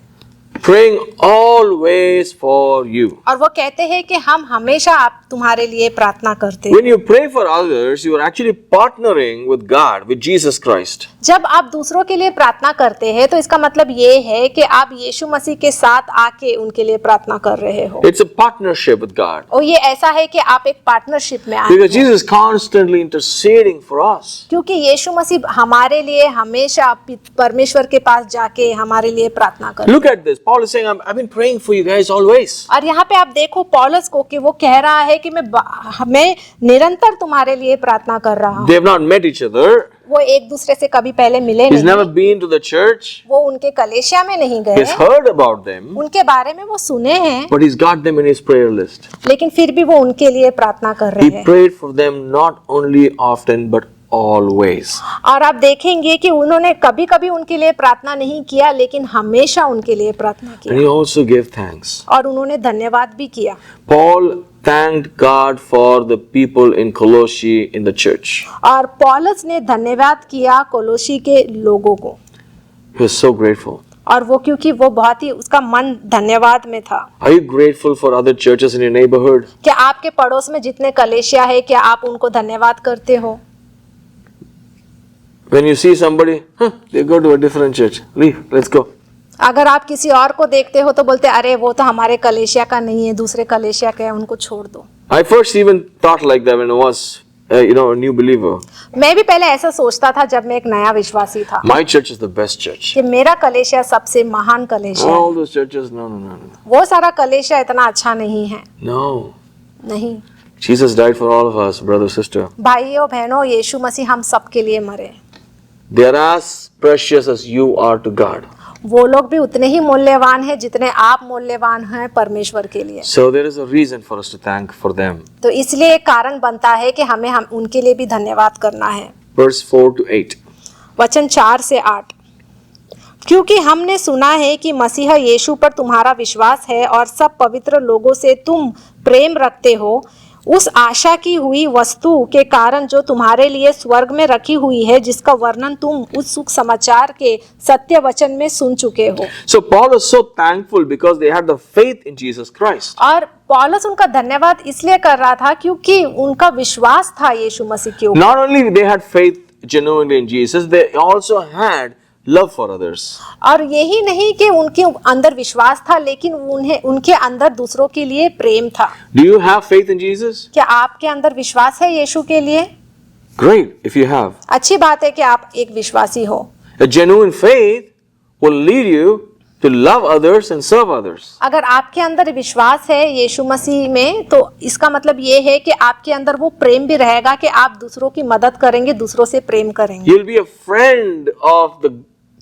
Praying always for you. और वो कहते हैं कि हम हमेशा आप तुम्हारे लिए प्रार्थना करते हैं। When you pray for others, you are actually partnering with God, with Jesus Christ. जब आप दूसरों के लिए प्रार्थना करते हैं तो इसका मतलब ये है कि आप यीशु मसीह के साथ आके उनके लिए प्रार्थना कर रहे हो। It's a partnership with God. और ये ऐसा है कि आप एक पार्टनरशिप में आए Because Jesus is constantly interceding for us. क्योंकि यीशु मसीह हमारे लिए हमेशा परमेश्वर के पास जाके हमारे लिए प्रार्थना कर। Look at this. Paul is saying, I've been praying for you guys always. और यहाँ पे आप देखो पौलुस को कि वो कह रहा है कि मैं निरंतर तुम्हारे लिए प्रार्थना कर रहा हूँ। They have not met each other. वो एक दूसरे से कभी पहले मिले He's नहीं। never been to the church. वो उनके कलेसिया में नहीं गए। He's heard about them. उनके बारे में वो सुने हैं But he's got them in his prayer list. लेकिन फिर भी वो उनके लिए प्रार्थना कर रहे He हैं। prayed for them not only often but always. और आप देखेंगे कि उन्होंने कभी कभी उनके लिए प्रार्थना नहीं किया लेकिन हमेशा उनके लिए प्रार्थना And की he also gave thanks. और उन्होंने धन्यवाद भी किया। Paul thanked God for the people in Colossae in the church. और पौलुस ने धन्यवाद किया कोलोसी के लोगों को। He was so grateful. और वो क्योंकि वो बहुत ही उसका मन धन्यवाद में था। Are you grateful for other churches in your neighborhood? क्या आपके पड़ोस में जितने कलेसिया है क्या आप उनको धन्यवाद करते हो? When you see somebody, they go to a different church. Leave, let's go. अगर आप किसी और को देखते हो तो बोलते अरे वो तो हमारे कलेसिया का नहीं है दूसरे कलेसिया का है उनको छोड़ दो। I first even thought like that when I was, a new believer. मैं भी पहले ऐसा सोचता था जब मैं एक नया विश्वासी था My church is the best church. कि मेरा कलेसिया सबसे महान कलेसिया है। All those churches, no. वो सारा कलेसिया इतना अच्छा नहीं है। No. नहीं, Jesus died for all of us, brother, sister. भाइयों बहनों यीशु मसीह हम सबके लिए मरे। They are as precious as you are to God. वो लोग भी उतने ही मूल्यवान हैं जितने आप मूल्यवान हैं परमेश्वर के लिए। So there is a reason for us to thank for them. तो इसलिए एक कारण बनता है कि हमें उनके लिए भी धन्यवाद करना है। Verse 4 to 8. वचन 4 से 8, क्योंकि हमने सुना है कि मसीह यीशु पर तुम्हारा विश्वास है और सब पवित्र लोगों से तुम प्रेम रखते हो, उस आशा की हुई वस्तु के कारण जो तुम्हारे लिए स्वर्ग में रखी हुई है, जिसका वर्णन तुम उस सुख समाचार के सत्य वचन में सुन चुके हो। So Paul was so thankful because they had the faith in Jesus Christ. और पौलुस उनका धन्यवाद इसलिए कर रहा था क्योंकि उनका विश्वास था यीशु मसीह के ऊपर। Not only they had faith genuinely in Jesus, they also had love for others. और यही नहीं कि उनके अंदर विश्वास था लेकिन उनके अंदर दूसरों के लिए प्रेम था। Do you have faith in Jesus? क्या आपके अंदर विश्वास है यीशु के लिए? Great, if you have. अच्छी बात है कि आप एक विश्वासी हो। A genuine faith will lead you to love others and serve others. अगर आपके अंदर विश्वास है यीशु मसीह में तो इसका मतलब ये है कि आपके अंदर वो प्रेम भी रहेगा कि आप दूसरों की मदद करेंगे, दूसरों से प्रेम करेंगे। You'll be a friend of the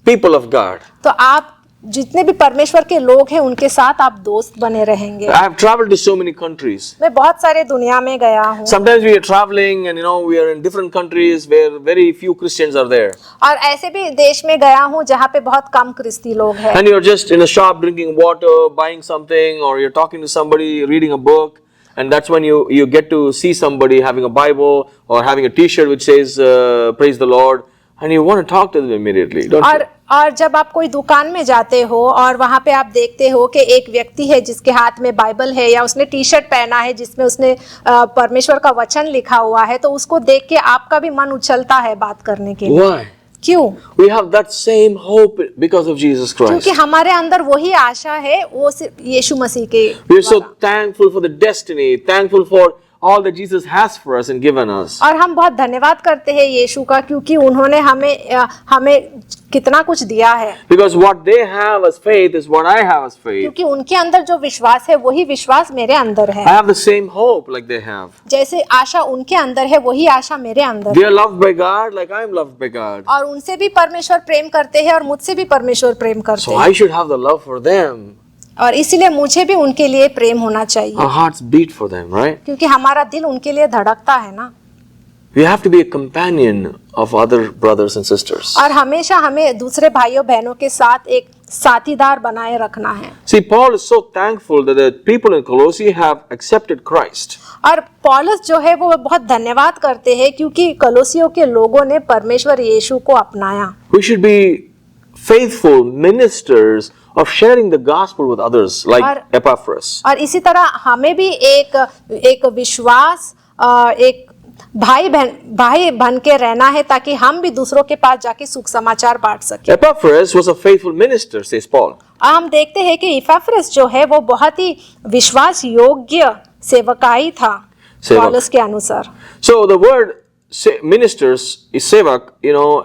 people of God. तो आप जितने भी परमेश्वर के लोग हैं उनके साथ आप दोस्त बने रहेंगे। I have traveled to so many countries. मैं बहुत सारे दुनिया में गया हूँ। Sometimes we are traveling and we are in different countries where very few Christians are there. और ऐसे भी देश में गया हूँ जहाँ पे बहुत कम क्रिस्ती लोग हैं। And you're just in a shop drinking water, buying something, or you're talking to somebody, reading a book, and that's when you get to see somebody having a Bible or having a T-shirt which says "Praise the Lord," and you want to talk to them immediately, don't you? और जब आप कोई दुकान में जाते हो और वहाँ पे आप देखते हो कि एक व्यक्ति है जिसके हाथ में बाइबल है या उसने टी शर्ट पहना है जिसमें उसने परमेश्वर का वचन लिखा हुआ है, तो उसको देख के आपका भी मन उछलता है बात करने के लिए। Why? क्यों? We have that same hope because of Jesus Christ. क्योंकि हमारे अंदर वही आशा है, वो सिर्फ यीशु मसीह के We are so द्वारा। thankful for the destiny, thankful for all that Jesus has for us and given us. और हम बहुत धन्यवाद करते हैं यीशु का, क्योंकि उन्होंने हमें कितना कुछ दिया है। Because what they have as faith is what I have as faith. क्योंकि उनके अंदर जो विश्वास है वही विश्वास मेरे अंदर I है। have the same hope like they have. जैसे आशा उनके अंदर है वही आशा मेरे अंदर They है। are loved by God like I am loved by God. और उनसे भी परमेश्वर प्रेम करते हैं और मुझसे भी परमेश्वर प्रेम करते So हैं, I should have the love for them. और इसीलिए मुझे भी उनके लिए प्रेम होना चाहिए, Our hearts beat for them, right? क्योंकि हमारा दिल उनके लिए धड़कता है ना। We have to be a companion of other brothers and sisters. और हमेशा हमें दूसरे भाइयों बहनों के साथ एक साथीदार बनाए रखना है। See, Paul is so thankful that the people in Colossae have accepted Christ. और पौलुस जो है वो बहुत धन्यवाद करते हैं, क्योंकि कलोसियों के लोगों ने परमेश्वर यीशु को अपनाया। We should be faithful ministers of sharing the gospel with others, like Epaphras. और इसी तरह हमें भी एक विश्वास, एक भाई बन के रहना है, ताकि हम भी दूसरों के पास जाके सुख समाचार बांट सके। Epaphras was a faithful minister, says Paul. हम देखते हैं कि इपाफ्रस जो है वो बहुत ही विश्वास योग्य सेवकाई था पौलुस के अनुसार। So the word ministers is sevak,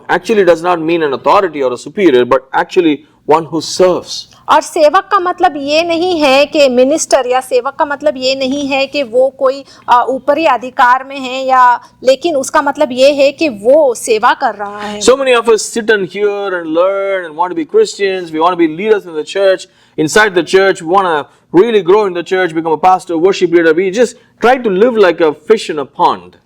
actually does not mean an authority or a superior, but actually one who serves. और सेवक का मतलब ये नहीं है कि मिनिस्टर, या सेवक का मतलब ये नहीं है कि वो कोई ऊपरी अधिकार में है, या लेकिन उसका मतलब ये है कि वो सेवा कर रहा है। So many of us sit and hear and learn and want to be Christians. We want to be leaders in the church. Inside the church, we want to really grow in the church, become a pastor, worship leader. We just try to live like a fish in a pond.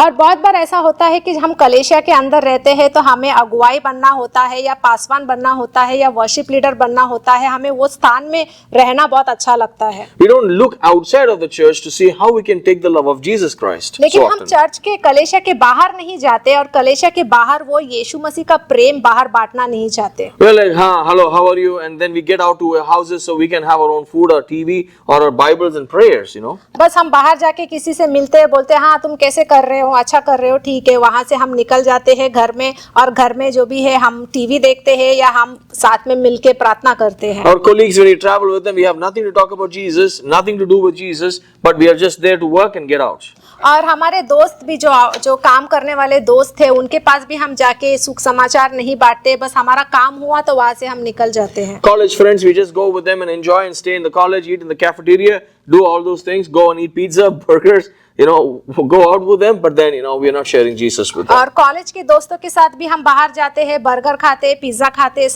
और बहुत बार ऐसा होता है कि हम कलेशिया के अंदर रहते हैं तो हमें अगुवाई बनना होता है, या पासवान बनना होता है, या वर्शिप लीडर बनना होता है। हमें वो स्थान में रहना बहुत अच्छा लगता है। We don't look outside of the church to see how we can take the love of Jesus Christ. लेकिन So हम often. चर्च के कलेशिया के बाहर नहीं जाते, और कलेशिया के बाहर वो यीशु मसीह का प्रेम बाहर बांटना नहीं चाहते। We're like, hello, how are you? And then we get out to our houses so we can have our own food or TV or our Bibles and prayers, बस हम बाहर जाके किसी से मिलते हैं, बोलते हैं हाँ तुम कैसे कर रहे हो, अच्छा कर रहे हो, ठीक है। वहां से हम निकल जाते हैं घर में, और घर में जो भी है हम टीवी देखते हैं, या हम साथ में मिलके प्रार्थना करते हैं। Our colleagues, when we travel with them, we have nothing to talk about Jesus, nothing to do with Jesus, but we are just there to work and get out. और हमारे दोस्त भी जो काम करने वाले दोस्त थे, उनके पास भी हम जाके सुख समाचार नहीं बांटते, बस हमारा काम हुआ तो वहां से हम निकल जाते हैं। College friends, we just go with them and enjoy and stay in the college, eat in the cafeteria, do all those things, go and eat pizza, burgers, go out with them, but then, we are not sharing Jesus with them. और college के दोस्तों के साथ भी हम बाहर जाते हैं, बर्गर खाते, पिज्जा खाते,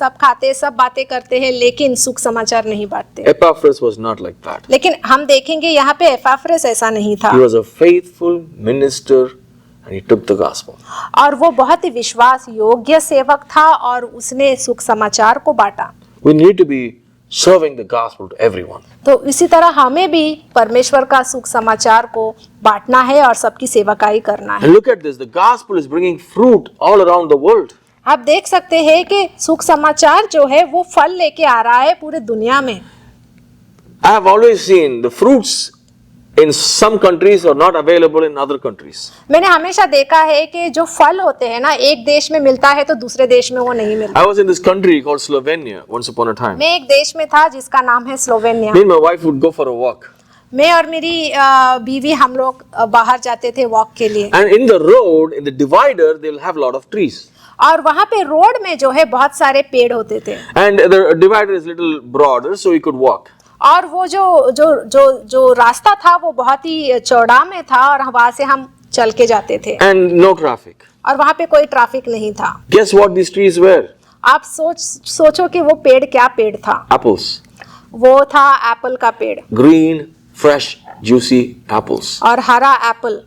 सब बातें करते हैं, लेकिन सुख समाचार नहीं बांटते। Epaphras was not like that. लेकिन हम देखेंगे यहाँ पे एपाफ्रस ऐसा नहीं था। He was a faithful minister and he took the gospel. और वो बहुत ही विश्वास योग्य सेवक था, और उसने सुख समाचार को बांटा। We need to be serving the gospel to everyone. तो इसी तरह हमें भी परमेश्वर का सुख समाचार को बांटना है और सबकी सेवकाई करना है। And look at this, the gospel is bringing fruit all around the world. आप देख सकते हैं कि सुख समाचार जो है वो फल लेके आ रहा है पूरे दुनिया में। I have always seen the fruits in some countries are not available in other countries. मैंने हमेशा देखा है कि जो फल होते हैं ना, एक देश में मिलता है तो दूसरे देश में वो नहीं मिलता। I was in this country called Slovenia once upon a time. मैं एक देश में था जिसका नाम है Slovenia. Me and my wife would go for a walk. मैं और मेरी बीवी हम लोग बाहर जाते थे वॉक के लिए। And in the road, in the divider, they'll have a lot of trees. और वहाँ पे रोड में जो है बहुत सारे पेड़ होते थे। And the divider is little broader, so we could walk. और वो जो रास्ता था वो बहुत ही चौड़ा में था, और वहां से हम चल के जाते थे। And no traffic. और वहां पे कोई ट्रैफिक नहीं था। Guess what these trees were? आप सोचो कि वो पेड़ क्या पेड़ था। Apples. वो था एप्पल का पेड़। Green, fresh, juicy apples. और हरा Apple.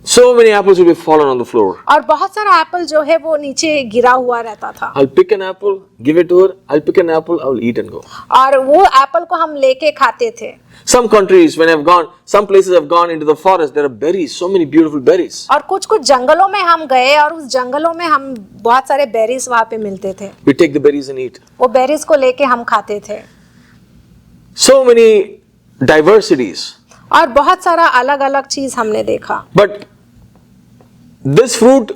So many apples will be fallen on the floor. और बहुत सारा एप्पल जो है वो नीचे गिरा हुआ रहता था। I'll pick an apple, give it to her. I'll pick an apple, I'll eat and go. और वो एप्पल को हम लेके खाते थे। Some countries, some places have gone into the forest. There are berries, so many beautiful berries. और कुछ जंगलों में हम गए, और उस जंगलों में हम बहुत सारे बेरीज वहां पे मिलते थे। We take the berries and eat. वो बेरीज को लेके हम खाते थे। So many diversities. और बहुत सारा अलग अलग चीज हमने देखा। But this fruit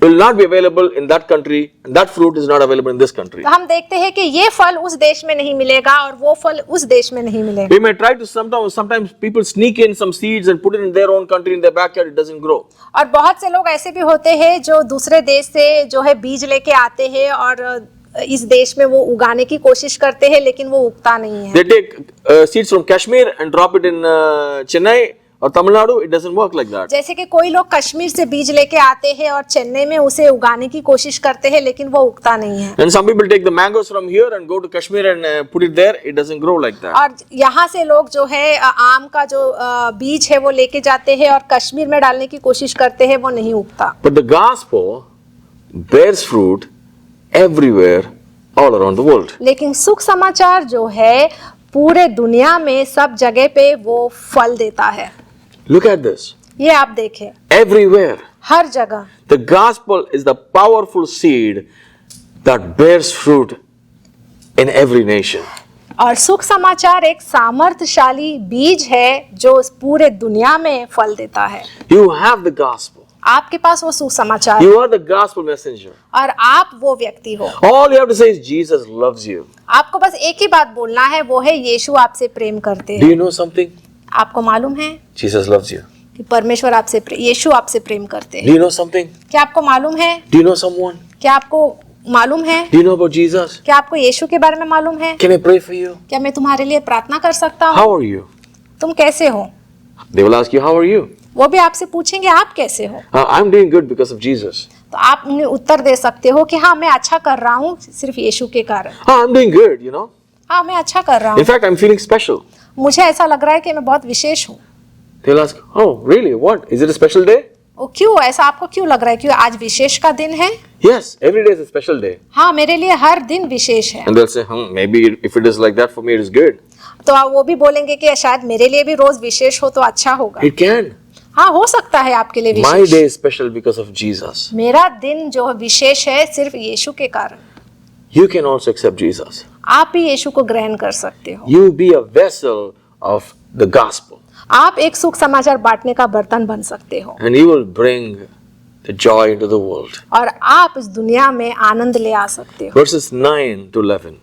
will not be available in that country, and that fruit is not available in this country. तो हम देखते हैं कि ये फल उस देश में नहीं मिलेगा और वो फल उस देश में नहीं मिलेगा। We may try to sometimes people sneak in some seeds and put it in their own country in their backyard, it doesn't grow. और बहुत से लोग ऐसे भी होते हैं जो दूसरे देश से जो है बीज लेके आते हैं और इस देश में वो उगाने की कोशिश करते हैं, लेकिन वो उगता नहीं है। They take seeds from Kashmir and drop it in Chennai or Tamil Nadu. It doesn't work like that. जैसे कि कोई लोग कश्मीर से बीज लेके आते हैं और चेन्नई में उसे उगाने की कोशिश करते हैं, लेकिन वो उगता नहीं है। And some people take the mangoes from here and go to Kashmir and put it there. It doesn't grow like that. और यहाँ से लोग जो है आम का जो बीज है वो लेके जाते हैं और कश्मीर में डालने की कोशिश करते हैं, वो नहीं उगता। But the gospel bears fruit everywhere, all around the world. लेकिन सुख समाचार जो है पूरे दुनिया में सब जगह पे वो फल देता है। Look at this. ये आप देखें, Everywhere. हर जगह The gospel is the powerful seed that bears fruit in every nation. और सुख समाचार एक सामर्थ्यशाली बीज है जो पूरे दुनिया में फल देता है। You have the gospel. आपके पास वो सुसमाचार You are the gospel messenger. और आप वो व्यक्ति हो। All you have to say is Jesus loves you. आपको बस एक ही बात बोलना है, वो है यीशु आपसे प्रेम करते Do हैं। you know something? आपको मालूम है Jesus loves you. कि परमेश्वर आपसे यीशु आपसे प्रेम करते हैं। Do you know something? क्या आपको मालूम है? Do you know someone? क्या आपको मालूम है? Do you know about Jesus? क्या आपको यीशु के बारे में मालूम है? Can I pray for you? क्या मैं तुम्हारे लिए प्रार्थना कर सकता हूँ? How are you? तुम कैसे हो? They will ask you, how are you? वो भी आपसे पूछेंगे आप कैसे हो। I'm doing good because of Jesus. तो आप उन्हें उत्तर दे सकते हो कि हाँ मैं अच्छा कर रहा हूँ सिर्फ यीशु के कारण। I'm doing good, you know. हाँ मैं अच्छा कर रहा In हूँ, fact, I'm feeling special. मुझे ऐसा लग रहा है कि मैं बहुत विशेष हूँ। They'll ask, oh, really? What? Is it a special day? ओ क्यों, ऐसा आपको क्यों लग रहा है? क्यों आज विशेष का दिन है? Yes, every day is a special day. हाँ मेरे लिए हर दिन विशेष है। And they'll say, maybe if it is like that for me, it is good. तो आप वो भी बोलेंगे कि शायद मेरे लिए भी रोज विशेष हो तो अच्छा होगा। It can. हाँ हो सकता है आपके लिए My wishes. day is special because of Jesus. मेरा दिन जो विशेष है सिर्फ यीशु के कारण। You can also accept Jesus. आप भी यीशु को ग्रहण कर सकते हो। You be a vessel of the gospel. आप एक सुख समाचार बांटने का बर्तन बन सकते हो And you will bring the joy into the world. और आप इस दुनिया में आनंद ले आ सकते हो। Verses 9 to 11.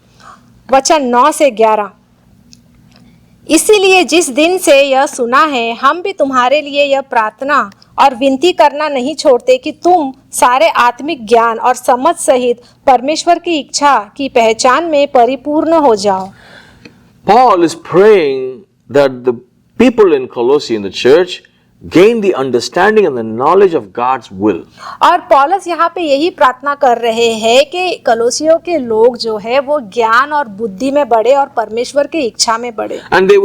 वचन 9 से 11। इसीलिए जिस दिन से यह सुना है हम भी तुम्हारे लिए यह प्रार्थना और विनती करना नहीं छोड़ते कि तुम सारे आत्मिक ज्ञान और समझ सहित परमेश्वर की इच्छा की पहचान में परिपूर्ण हो जाओ। Paul is praying that the people in Colossae in the church gain the understanding and the knowledge of God's will. और पौलुस यहाँ पे यही प्रार्थना कर रहे हैं कि कलोसियों के लोग जो है वो ज्ञान और बुद्धि में बढ़े और परमेश्वर की इच्छा में बढ़े। And they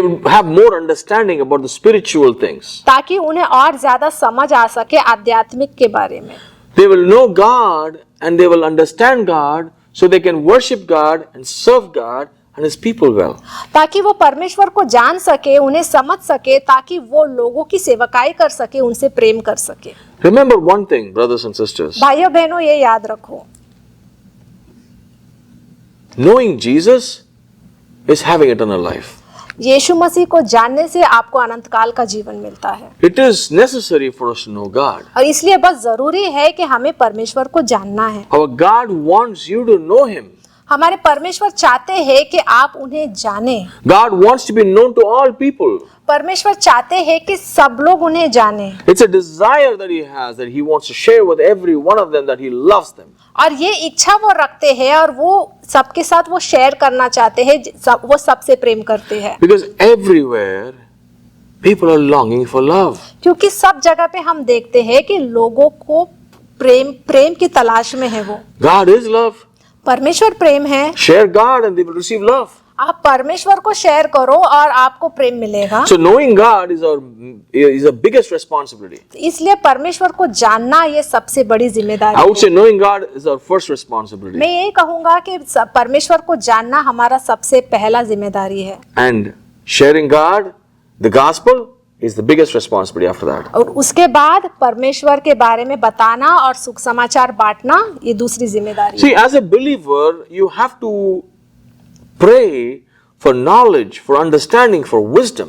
would have more understanding about the spiritual things. ताकि उन्हें और ज्यादा समझ आ सके आध्यात्मिक के बारे में। They will know God and they will understand God so they can worship God and serve God and His people well. ताकि वो परमेश्वर को जान सके, उन्हें समझ सके, ताकि वो लोगों की सेवकाई कर सके, उनसे प्रेम कर सके। Remember one thing, brothers and sisters. भाइयों बहनों ये याद रखो, Knowing Jesus is having eternal life. यीशु मसीह को जानने से आपको अनंत काल का जीवन मिलता है। It is necessary for us to know God. और इसलिए बस जरूरी है कि हमें परमेश्वर को जानना है। Our God wants you to know Him. हमारे परमेश्वर चाहते हैं कि आप उन्हें जाने। God wants to be known to all people. परमेश्वर चाहते हैं कि सब लोग उन्हें जाने। It's a desire that He has, that He wants to share with every one of them, that He loves them. और ये इच्छा वो रखते हैं और वो सबके साथ वो शेयर करना चाहते हैं, वो सबसे प्रेम करते हैं। Because everywhere people are longing for love. क्योंकि सब जगह पे हम देखते हैं कि लोगों को प्रेम की तलाश में है वो। God is love. परमेश्वर प्रेम है। Share God and they will receive love. आप परमेश्वर को शेयर करो और आपको प्रेम मिलेगा। So knowing God is our biggest responsibility. इसलिए परमेश्वर को जानना ये सबसे बड़ी जिम्मेदारी I would say है। knowing God is our first responsibility. मैं यही कहूँगा कि परमेश्वर को जानना हमारा सबसे पहला जिम्मेदारी है। And sharing God, the gospel, is the biggest responsibility after that. और उसके बाद परमेश्वर के बारे में बताना और सुख समाचार बांटना ये दूसरी जिम्मेदारी है। See, as a believer, you have to pray for knowledge, for understanding, for wisdom.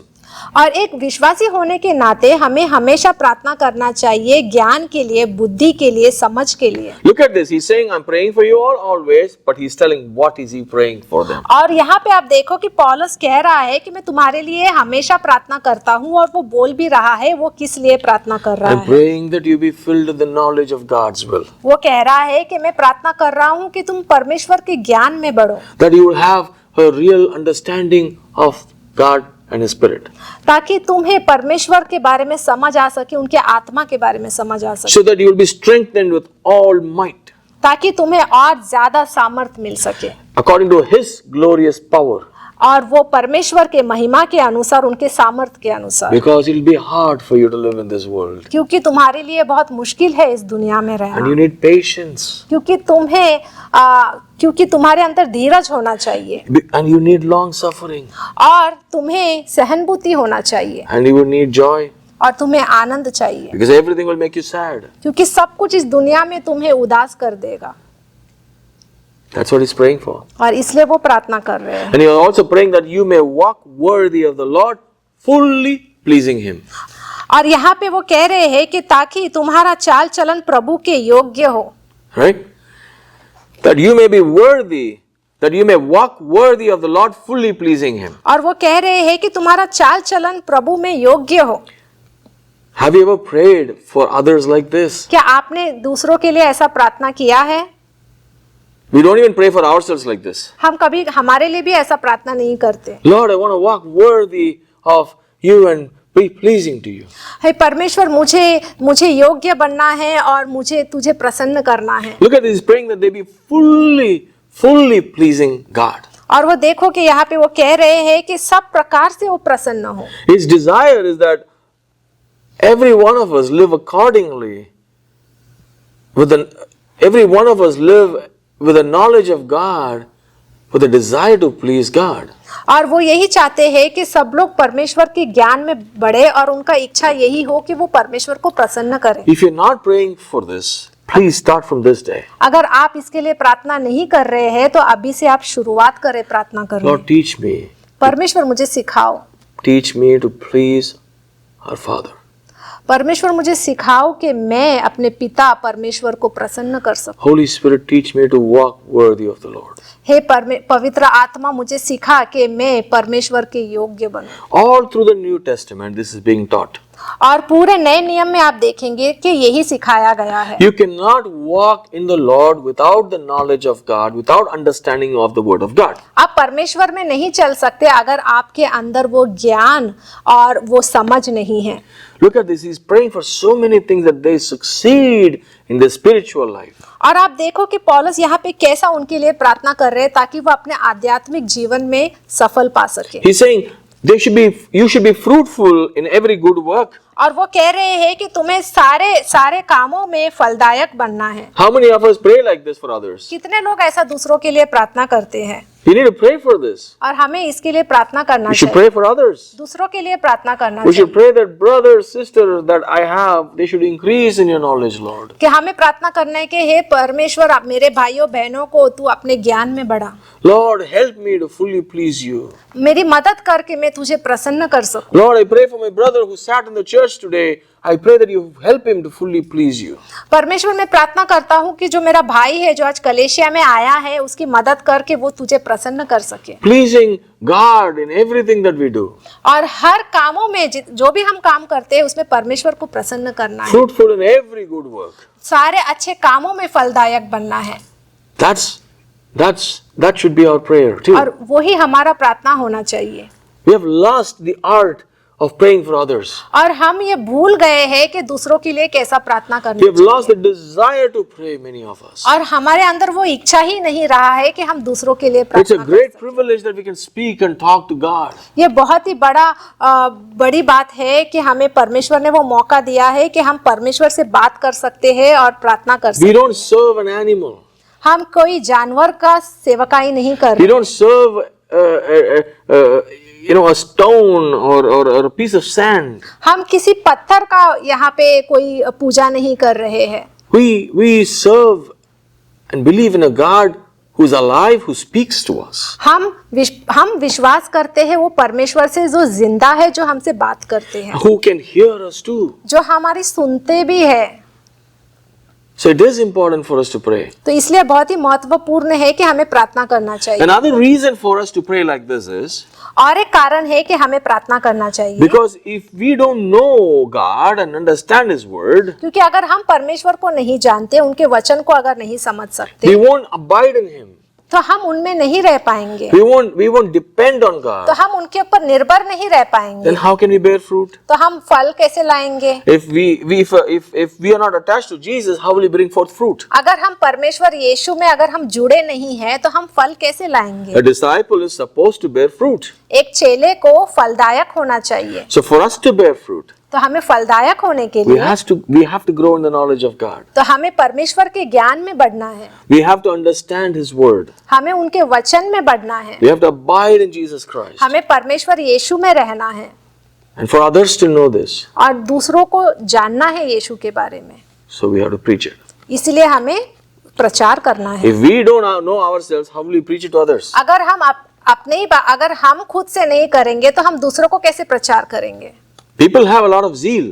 और एक विश्वासी होने के नाते हमें हमेशा प्रार्थना करना चाहिए ज्ञान के लिए, बुद्धि के लिए, समझ के लिए। Look at this. He's saying, I'm praying for you all always, but he's telling what is he praying for them. और यहाँ पे आप देखो कि पौलुस कह रहा है कि मैं तुम्हारे लिए हमेशा प्रार्थना करता हूँ, और वो बोल भी रहा है वो किस लिए प्रार्थना कर रहा I'm है। praying that you be filled with the knowledge of God's will, वो कह रहा है कि मैं प्रार्थना कर रहा हूँ कि तुम परमेश्वर के ज्ञान में बढ़ो, that you will have a real understanding of God and His Spirit, ताकि तुम्हें परमेश्वर के बारे में समझ आ सके, उनके आत्मा के बारे में समझ आ सके, so that you will be strengthened with all might, ताकि तुम्हें और ज्यादा सामर्थ मिल सके, according to His glorious power, और वो परमेश्वर के महिमा के अनुसार, उनके सामर्थ के अनुसार। because it will be hard for you to live in this world, क्योंकि तुम्हारे लिए बहुत मुश्किल है इस दुनिया में and रहना, you need patience, क्योंकि तुम्हारे अंदर धीरज होना चाहिए, and you need long suffering, और तुम्हें सहनभूति होना चाहिए, and you will need joy, और तुम्हें आनंद चाहिए, because everything will make you sad. क्योंकि सब कुछ इस दुनिया में तुम्हें उदास कर देगा। That's what he's praying for. और इसलिए वो प्रार्थना कर रहे हैं। And he is also praying that you may walk worthy of the Lord, fully pleasing Him. और यहाँ पे वो कह रहे हैं कि ताकि तुम्हारा चाल चलन प्रभु के योग्य हो, Right? That you may be worthy, that you may walk worthy of the Lord, fully pleasing Him. और वो कह रहे हैं कि तुम्हारा चाल चलन प्रभु में योग्य हो। Have you ever prayed for others like this? क्या आपने दूसरों के लिए ऐसा प्रार्थना किया है? We don't even pray for ourselves like this. हम कभी हमारे लिए भी ऐसा प्रार्थना नहीं करते। Lord, I want to walk worthy of you and be pleasing to you. हे परमेश्वर, मुझे योग्य बनना है और मुझे तुझे प्रसन्न करना है। Look at this, he's praying that they be fully pleasing God. और वो देखो कि यहाँ पे वो कह रहे हैं कि सब प्रकार से वो प्रसन्न हो। His desire is that every one of us live accordingly every one of us live with a knowledge of God, with a desire to please God. और वो यही चाहते हैं कि सब लोग परमेश्वर के ज्ञान में बढ़े, और उनका इच्छा यही हो कि वो परमेश्वर को प्रसन्न करें। If you're not praying for this, please start from this day. अगर आप इसके लिए प्रार्थना नहीं कर रहे हैं तो अभी से आप शुरुआत करें प्रार्थना करने। Lord, teach me. परमेश्वर मुझे सिखाओ, Teach me to please our Father. परमेश्वर मुझे सिखाओ कि मैं अपने पिता परमेश्वर को प्रसन्न कर सकूं। Holy Spirit, teach me to walk worthy of the Lord. हे पवित्र आत्मा, मुझे सिखा कि मैं परमेश्वर के योग्य बनूं। All through the New Testament, this is being taught. और पूरे नए नियम में आप देखेंगे कि यही सिखाया गया है। You cannot walk in the Lord without the knowledge of God, without understanding of the Word of God. आप परमेश्वर में नहीं चल सकते अगर आपके अंदर वो ज्ञान और वो समझ नहीं है। Look at this, he's praying for so many things that they succeed in their spiritual life. और आप देखो कि पौलुस यहाँ पे कैसा उनके लिए प्रार्थना कर रहे हैं ताकि वो अपने आध्यात्मिक जीवन में सफल पा सके। He's saying you should be fruitful in every good work. और वो कह रहे हैं कि तुम्हें सारे कामों में फलदायक बनना है। How many of us pray like this for others? कितने लोग ऐसा दूसरों के लिए प्रार्थना करते हैं? You need to pray for this. और हमें इसके लिए प्रार्थना करना We should चाहिए। pray for others. दूसरों के लिए प्रार्थना करना We should चाहिए pray that brothers, sisters that I have, they should increase in your knowledge, Lord. कि हमें प्रार्थना करना है कि हे परमेश्वर, आप मेरे भाइयों बहनों को तू अपने ज्ञान में बढ़ा। Lord, help me to fully please you. मेरी मदद करके मैं तुझे प्रसन्न कर सकूं। Lord, I pray for my brother who sat in the church today. I pray that you help him to fully please you. परमेश्वर, मैं प्रार्थना करता हूँ कि जो मेरा भाई है जो आज कलेशिया में आया है, उसकी मदद करके वो तुझे प्रसन्न कर सके। Pleasing God in everything that we do. और हर कामों में जो भी हम काम करते हैं उसमें परमेश्वर को प्रसन्न करना है। Fruitful in every good work. सारे अच्छे कामों में फलदायक बनना है। That should be our prayer too. और वही हमारा प्रार्थना होना चाहिए। We have lost the art of praying for others. और हम ये भूल गए हैं कि दूसरों के लिए कैसा प्रार्थना We करनी have lost the desire to pray, many of us. और हमारे अंदर वो इच्छा ही नहीं रहा है कि हम दूसरों के लिए It's a प्रार्थना कर great सकें। privilege that we can speak and talk to God. ये बहुत ही बड़ी बात है कि हमें परमेश्वर ने वो मौका दिया है कि हम परमेश्वर से बात कर सकते हैं और प्रार्थना कर सकते We हैं। don't serve an animal. हम कोई जानवर का सेवकाई नहीं कर We रहे। don't serve a stone or a piece of sand. हम किसी पत्थर का यहाँ पे कोई पूजा नहीं कर रहे हैं। We serve and believe in a God who's alive, who speaks to us. हम विश्वास करते हैं वो परमेश्वर से जो जिंदा है, जो हमसे बात करते हैं, Who can hear us too. जो हमारी सुनते भी है। So it is important for us to pray. तो इसलिए बहुत ही महत्वपूर्ण है कि हमें प्रार्थना करना चाहिए। Another reason for us to pray like this is और एक कारण है कि हमें प्रार्थना करना चाहिए, because if we don't know God and understand His word, क्योंकि अगर हम परमेश्वर को नहीं जानते, उनके वचन को अगर नहीं समझ सकते, we won't abide in Him. तो हम उनमें नहीं रह पाएंगे, We won't depend on तो God. हम उनके ऊपर निर्भर नहीं रह पाएंगे, Then how can we bear fruit? तो हम फल कैसे लाएंगे? If we are not attached to Jesus, how will He bring forth fruit? अगर हम परमेश्वर यीशु में अगर हम जुड़े नहीं हैं, तो हम फल कैसे लाएंगे? A disciple is supposed to bear fruit. एक चेले को फलदायक होना चाहिए, So for us to bear fruit, तो हमें फलदायक होने के we लिए have to grow in the knowledge of God. तो हमें परमेश्वर के ज्ञान में बढ़ना है, We have to understand His word. हमें उनके वचन में बढ़ना है, We have to abide in Jesus Christ. हमें परमेश्वर यीशु में रहना है, And for others to know this, और दूसरों को जानना है यीशु के बारे में, so we have to preach it. इसलिए हमें प्रचार करना है। If we don't know ourselves, how will we preach it to others? अगर हम अगर हम खुद से नहीं करेंगे, तो हम दूसरों को कैसे प्रचार करेंगे? People have a lot of zeal.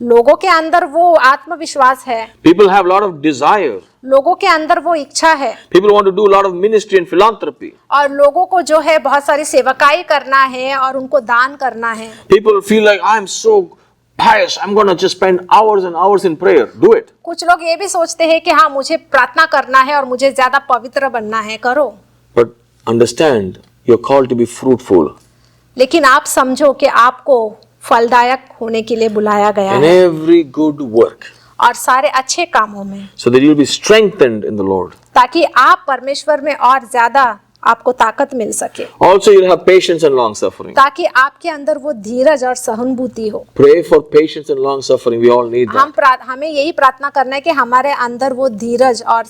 लोगों के अंदर वो आत्मविश्वास है, People have a lot of desire. लोगों के अंदर वो इच्छा है, People want to do a lot of ministry and philanthropy. और लोगों को जो है बहुत सारी सेवकाई करना है और उनको दान करना है। People feel like I'm so pious, I'm going to just spend hours and hours in prayer. Do it. कुछ लोग ये भी सोचते हैं कि हाँ, मुझे प्रार्थना करना है और मुझे ज्यादा पवित्र बनना है, करो। But understand, you're called to be fruitful. लेकिन आप समझो कि आपको फलदायक होने के लिए बुलाया गया In है, every good work, और सारे अच्छे कामों में, so that you'll be strengthened in the Lord. ताकि आप परमेश्वर में और ज्यादा आपको ताकत मिल सके, Also, you'll have patience and long suffering. ताकि आपके अंदर वो धीरज और सहानुभूति हो। Pray for patience and long suffering. We all need that. हमें यही प्रार्थना करना है कि हमारे अंदर वो धीरज और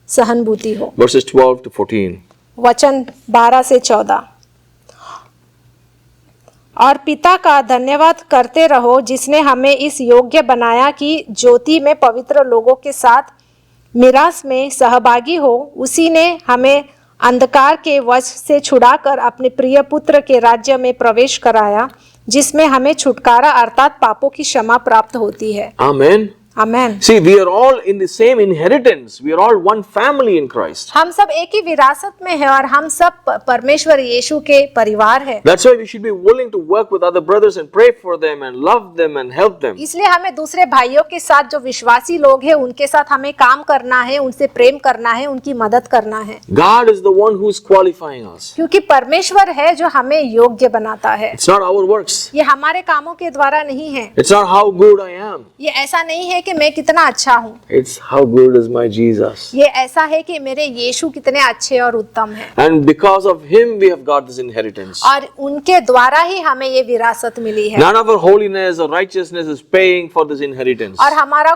सहानुभूति हो। Verses 12 to 14. वचन 12 से 14। और पिता का धन्यवाद करते रहो, जिसने हमें इस योग्य बनाया कि ज्योति में पवित्र लोगों के साथ मिरास में सहभागी हो। उसी ने हमें अंधकार के वश से छुड़ाकर अपने प्रिय पुत्र के राज्य में प्रवेश कराया, जिसमें हमें छुटकारा अर्थात पापों की क्षमा प्राप्त होती है। Amen. Amen. See, we are all in the same inheritance. We are all one family in Christ. हम सब एक ही विरासत में हैं और हम सब परमेश्वर यीशु के परिवार हैं। That's why we should be willing to work with other brothers and pray for them and love them and help them. इसलिए हमें दूसरे भाइयों के साथ, जो विश्वासी लोग हैं, उनके साथ हमें काम करना है, उनसे प्रेम करना है, उनकी मदद करना है। God is the one who is qualifying us. क्योंकि परमेश्वर है जो हमें योग्य बनाता है। It's not our works. ये हमारे कामों के द्वारा नहीं है। It's not how good I am. ये ऐसा नहीं है कि मैं कितना अच्छा हूँ। It's how good is my Jesus. ये ऐसा है कि मेरे यीशु कितने अच्छे और उत्तम हैं। And because of Him we have got this inheritance. और उनके द्वारा ही हमें ये विरासत मिली है। None of our holiness or righteousness is paying for this inheritance. और हमारा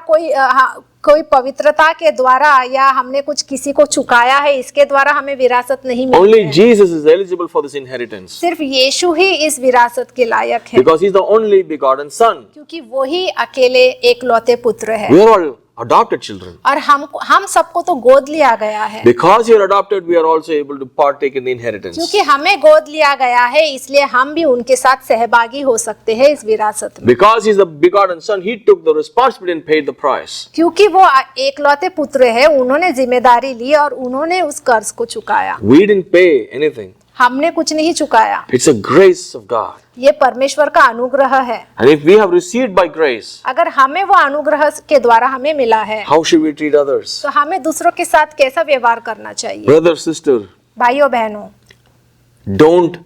कोई पवित्रता के द्वारा या हमने कुछ किसी को चुकाया है, इसके द्वारा हमें विरासत नहीं मिली Only है। Jesus is eligible for this inheritance. सिर्फ यीशु ही इस विरासत के लायक है, Because He's the only begotten Son. क्योंकि वो ही अकेले एकलौते पुत्र है। We are all adopted children. और हम सबको तो गोद लिया गया है। Because you are adopted, we are also able to partake in the inheritance. क्योंकि हमें गोद लिया गया है, इसलिए हम भी उनके साथ सहभागी हो सकते हैं इस विरासत में। Because He's the begotten Son, He took the responsibility and paid the price. क्योंकि वो एकलौते पुत्र है, उन्होंने जिम्मेदारी ली और उन्होंने उस कर्ज को चुकाया। We didn't pay anything. हमने कुछ नहीं चुकाया। It's a grace of God. ये परमेश्वर का अनुग्रह है। And if we have received by grace, अगर हमें वो अनुग्रह के द्वारा हमें मिला है, how should we treat others? तो हमें दूसरों के साथ कैसा व्यवहार करना चाहिए? Brother, sister, भाइयों बहनों, don't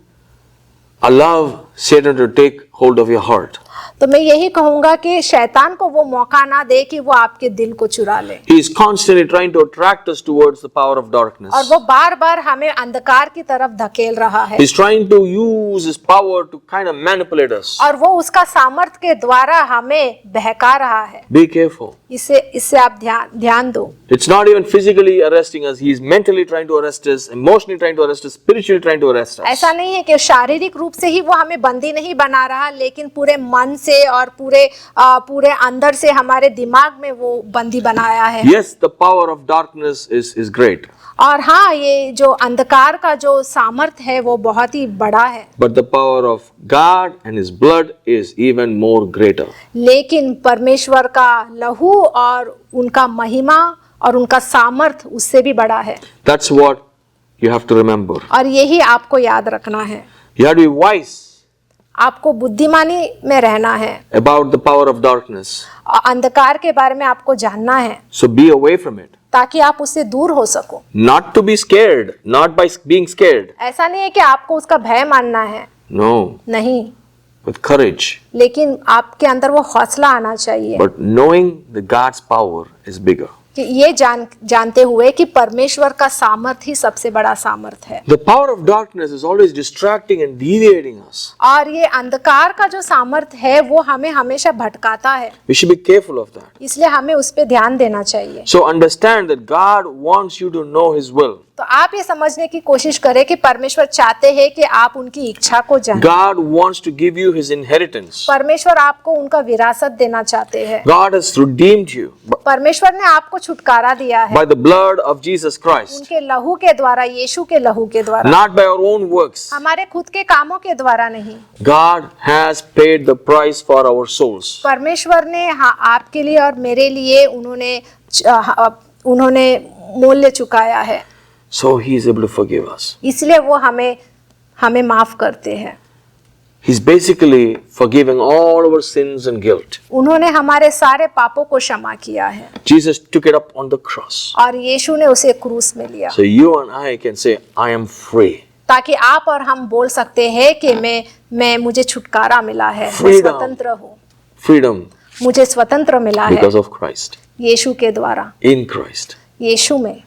allow Satan to take hold of your heart. तो मैं यही कहूंगा कि शैतान को वो मौका ना दे कि वो आपके दिल को चुरा ले। He is constantly trying to attract us towards the power of darkness. और वो बार बार हमें अंधकार की तरफ धकेल रहा है। He's trying to use his power to kind of manipulate us. और वो उसका सामर्थ के द्वारा हमें बहका रहा है। Be careful. इससे आप ध्यान दो। It's not even physically arresting us. He's mentally trying to arrest us, emotionally trying to arrest us, spiritually trying to arrest us. ऐसा नहीं है कि शारीरिक रूप से ही वो हमें बंदी नहीं बना रहा, लेकिन पूरे मन से से और पूरे अंदर से हमारे दिमाग में वो बंदी बनाया है। Yes, the power of darkness is great. और हाँ, ये जो अंधकार का जो सामर्थ है वो बहुत ही बड़ा है, But the power of God and His blood is even more greater. लेकिन परमेश्वर का लहू और उनका महिमा और उनका सामर्थ उससे भी बड़ा है। That's what you have to remember. और यही आपको याद रखना है। You have to be wise आपको बुद्धिमानी में रहना है, about the power of darkness. अंधकार के बारे में आपको जानना है, So be away from it. ताकि आप उससे दूर हो सको। Not to be scared, not by being scared. ऐसा नहीं है कि आपको उसका भय मानना है, No, नहीं, with courage. लेकिन आपके अंदर वो हौसला आना चाहिए But knowing that God's power is bigger. कि ये जानते हुए कि परमेश्वर का सामर्थ ही सबसे बड़ा सामर्थ है। The power of darkness is always distracting and deviating us. और ये अंधकार का जो सामर्थ है वो हमें हमेशा भटकाता है, We should be careful of that. इसलिए हमें उस पे ध्यान देना चाहिए। So understand that God wants you to know His will. तो आप ये समझने की कोशिश करें कि परमेश्वर चाहते हैं कि आप उनकी इच्छा को जानें। God wants to give you His inheritance. परमेश्वर आपको उनका विरासत देना चाहते हैं। God has redeemed you परमेश्वर ने आपको छुटकारा दिया है by the blood of Jesus Christ, उनके लहू के द्वारा, यीशु के लहू के द्वारा, not by our own works. हमारे खुद के कामों के द्वारा नहीं। God has paid the price for our souls. परमेश्वर ने आपके लिए और मेरे लिए उन्होंने मूल्य चुकाया है, So He is able to forgive us. इसलिए वो हमें माफ करते हैं। He's basically forgiving all our sins and guilt. उन्होंने हमारे सारे पापों को क्षमा किया है Jesus took it up on the cross. और यीशु ने उसे क्रूस में लिया, So you and I can say, I am free. ताकि आप और हम बोल सकते हैं कि मैं मुझे छुटकारा मिला है, मैं Freedom. स्वतंत्र हूँ, Freedom मुझे स्वतंत्र मिला है because of Christ. यीशु के द्वारा, In Christ. यीशु में।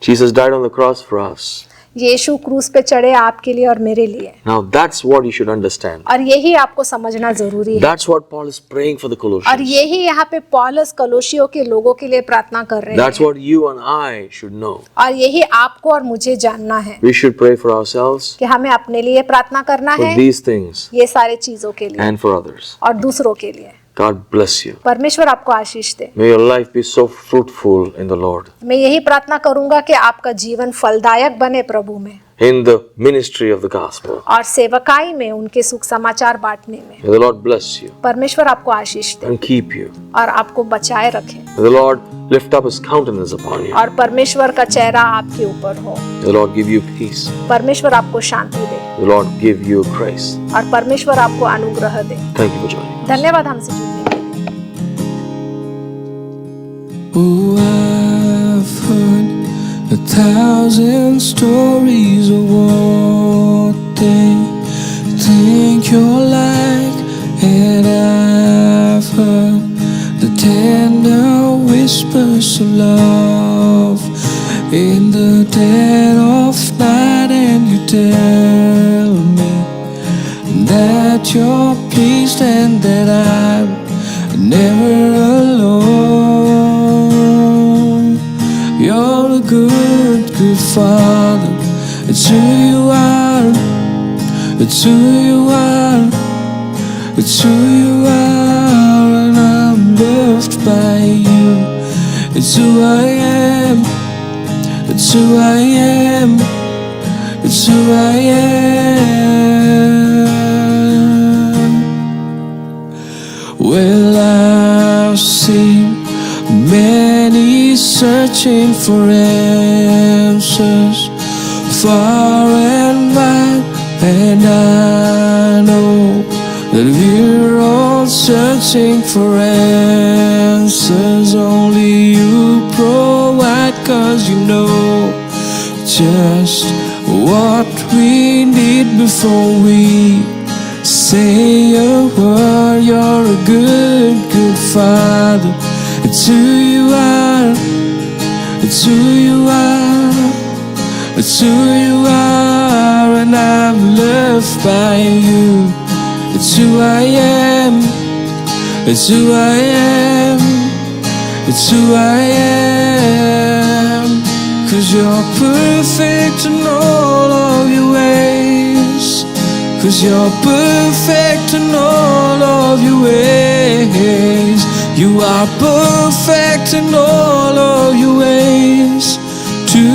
Jesus died on the cross for us. यीशु क्रूस पे चढ़े आपके लिए और मेरे लिए, Now that's what you should understand. और यही आपको समझना जरूरी है। That's what Paul is praying for the और Colossians. यही यहाँ पे पौलुस कलोसियों के लोगों के लिए प्रार्थना कर रहे That's हैं, what you and I should know. और यही आपको और मुझे जानना है We should pray for ourselves, कि हमें अपने लिए प्रार्थना करना for है, these things, ये सारे चीजों के लिए and for others. और दूसरों के लिए। God bless you. परमेश्वर आपको आशीष दे। May your life be so fruitful in the Lord. मैं यही प्रार्थना करूंगा कि आपका जीवन फलदायक बने प्रभु में, In the ministry of the gospel. और सेवकाई में, उनके सुख समाचार बांटने में। May the Lord bless you परमेश्वर आपको आशीष दे and keep you. और आपको बचाए रखे, May the Lord lift up His countenance upon you. और परमेश्वर का चेहरा आपके ऊपर हो। May the Lord give you peace. परमेश्वर आपको शांति दे May the Lord give you grace. और परमेश्वर आपको अनुग्रह दे। Thank you for joining. धन्यवाद हमसे जुड़ने के लिए। Oh, I've heard 1,000 stories of what they think you're like, and I've heard the tender whispers of love in the dead of night, and you tell me that you're pleased and that I'm never alone. You're a good, good father. It's who you are. It's who you are. It's who you are, and I'm loved by you. It's who I am. It's who I am. It's who I am. Well, I've seen many searching for answers far and wide, and I know that we're all searching for answers only you provide, 'cause you know just what we need before we say a word. You're a good, good father. It's who you are. It's who you are. It's who you are, and I'm loved by you. It's who I am. It's who I am. It's who I am. 'Cause you're perfect in all of your ways. 'cause you're perfect in all of your ways. You are perfect in all of your ways to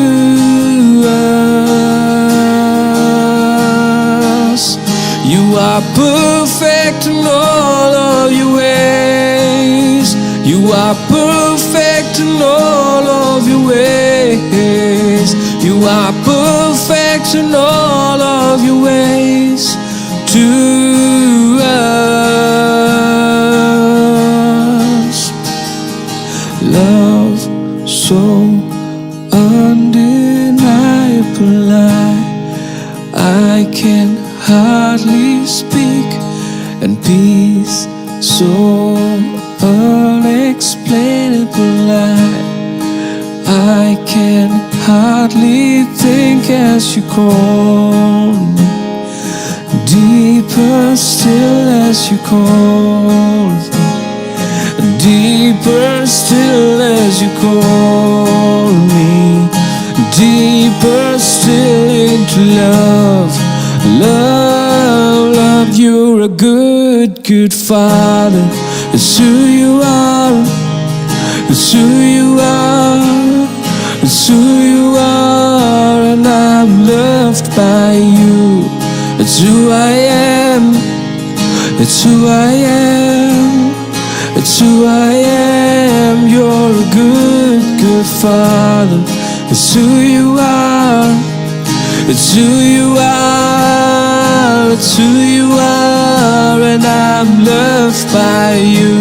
us. You are perfect in all of your ways. You are perfect in all of your ways. You are perfect in all of your ways to us. Love so undeniable, I can hardly speak, and peace so unexplainable, I can hardly think as you call me. Deeper still as you call me. Deeper still as you call me. Deeper still into love. Love, love, you're a good, good Father. It's who you are. It's who you are. It's who you are, and I'm loved by you. It's who I am. It's who I am. It's who I am. You're a good, good Father. It's who you are. It's who you are. It's who you are, and I'm loved by you.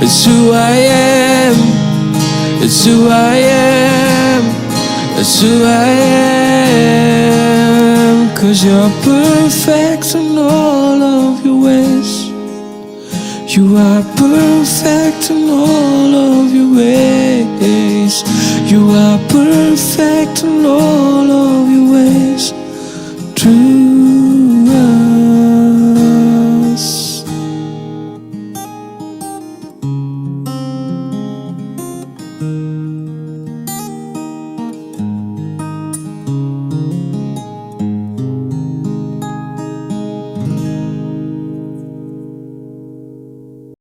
It's who I am. It's who I am. It's who I am. 'Cause you're perfect in all of your ways. You are perfect in all of your ways. You are perfect in all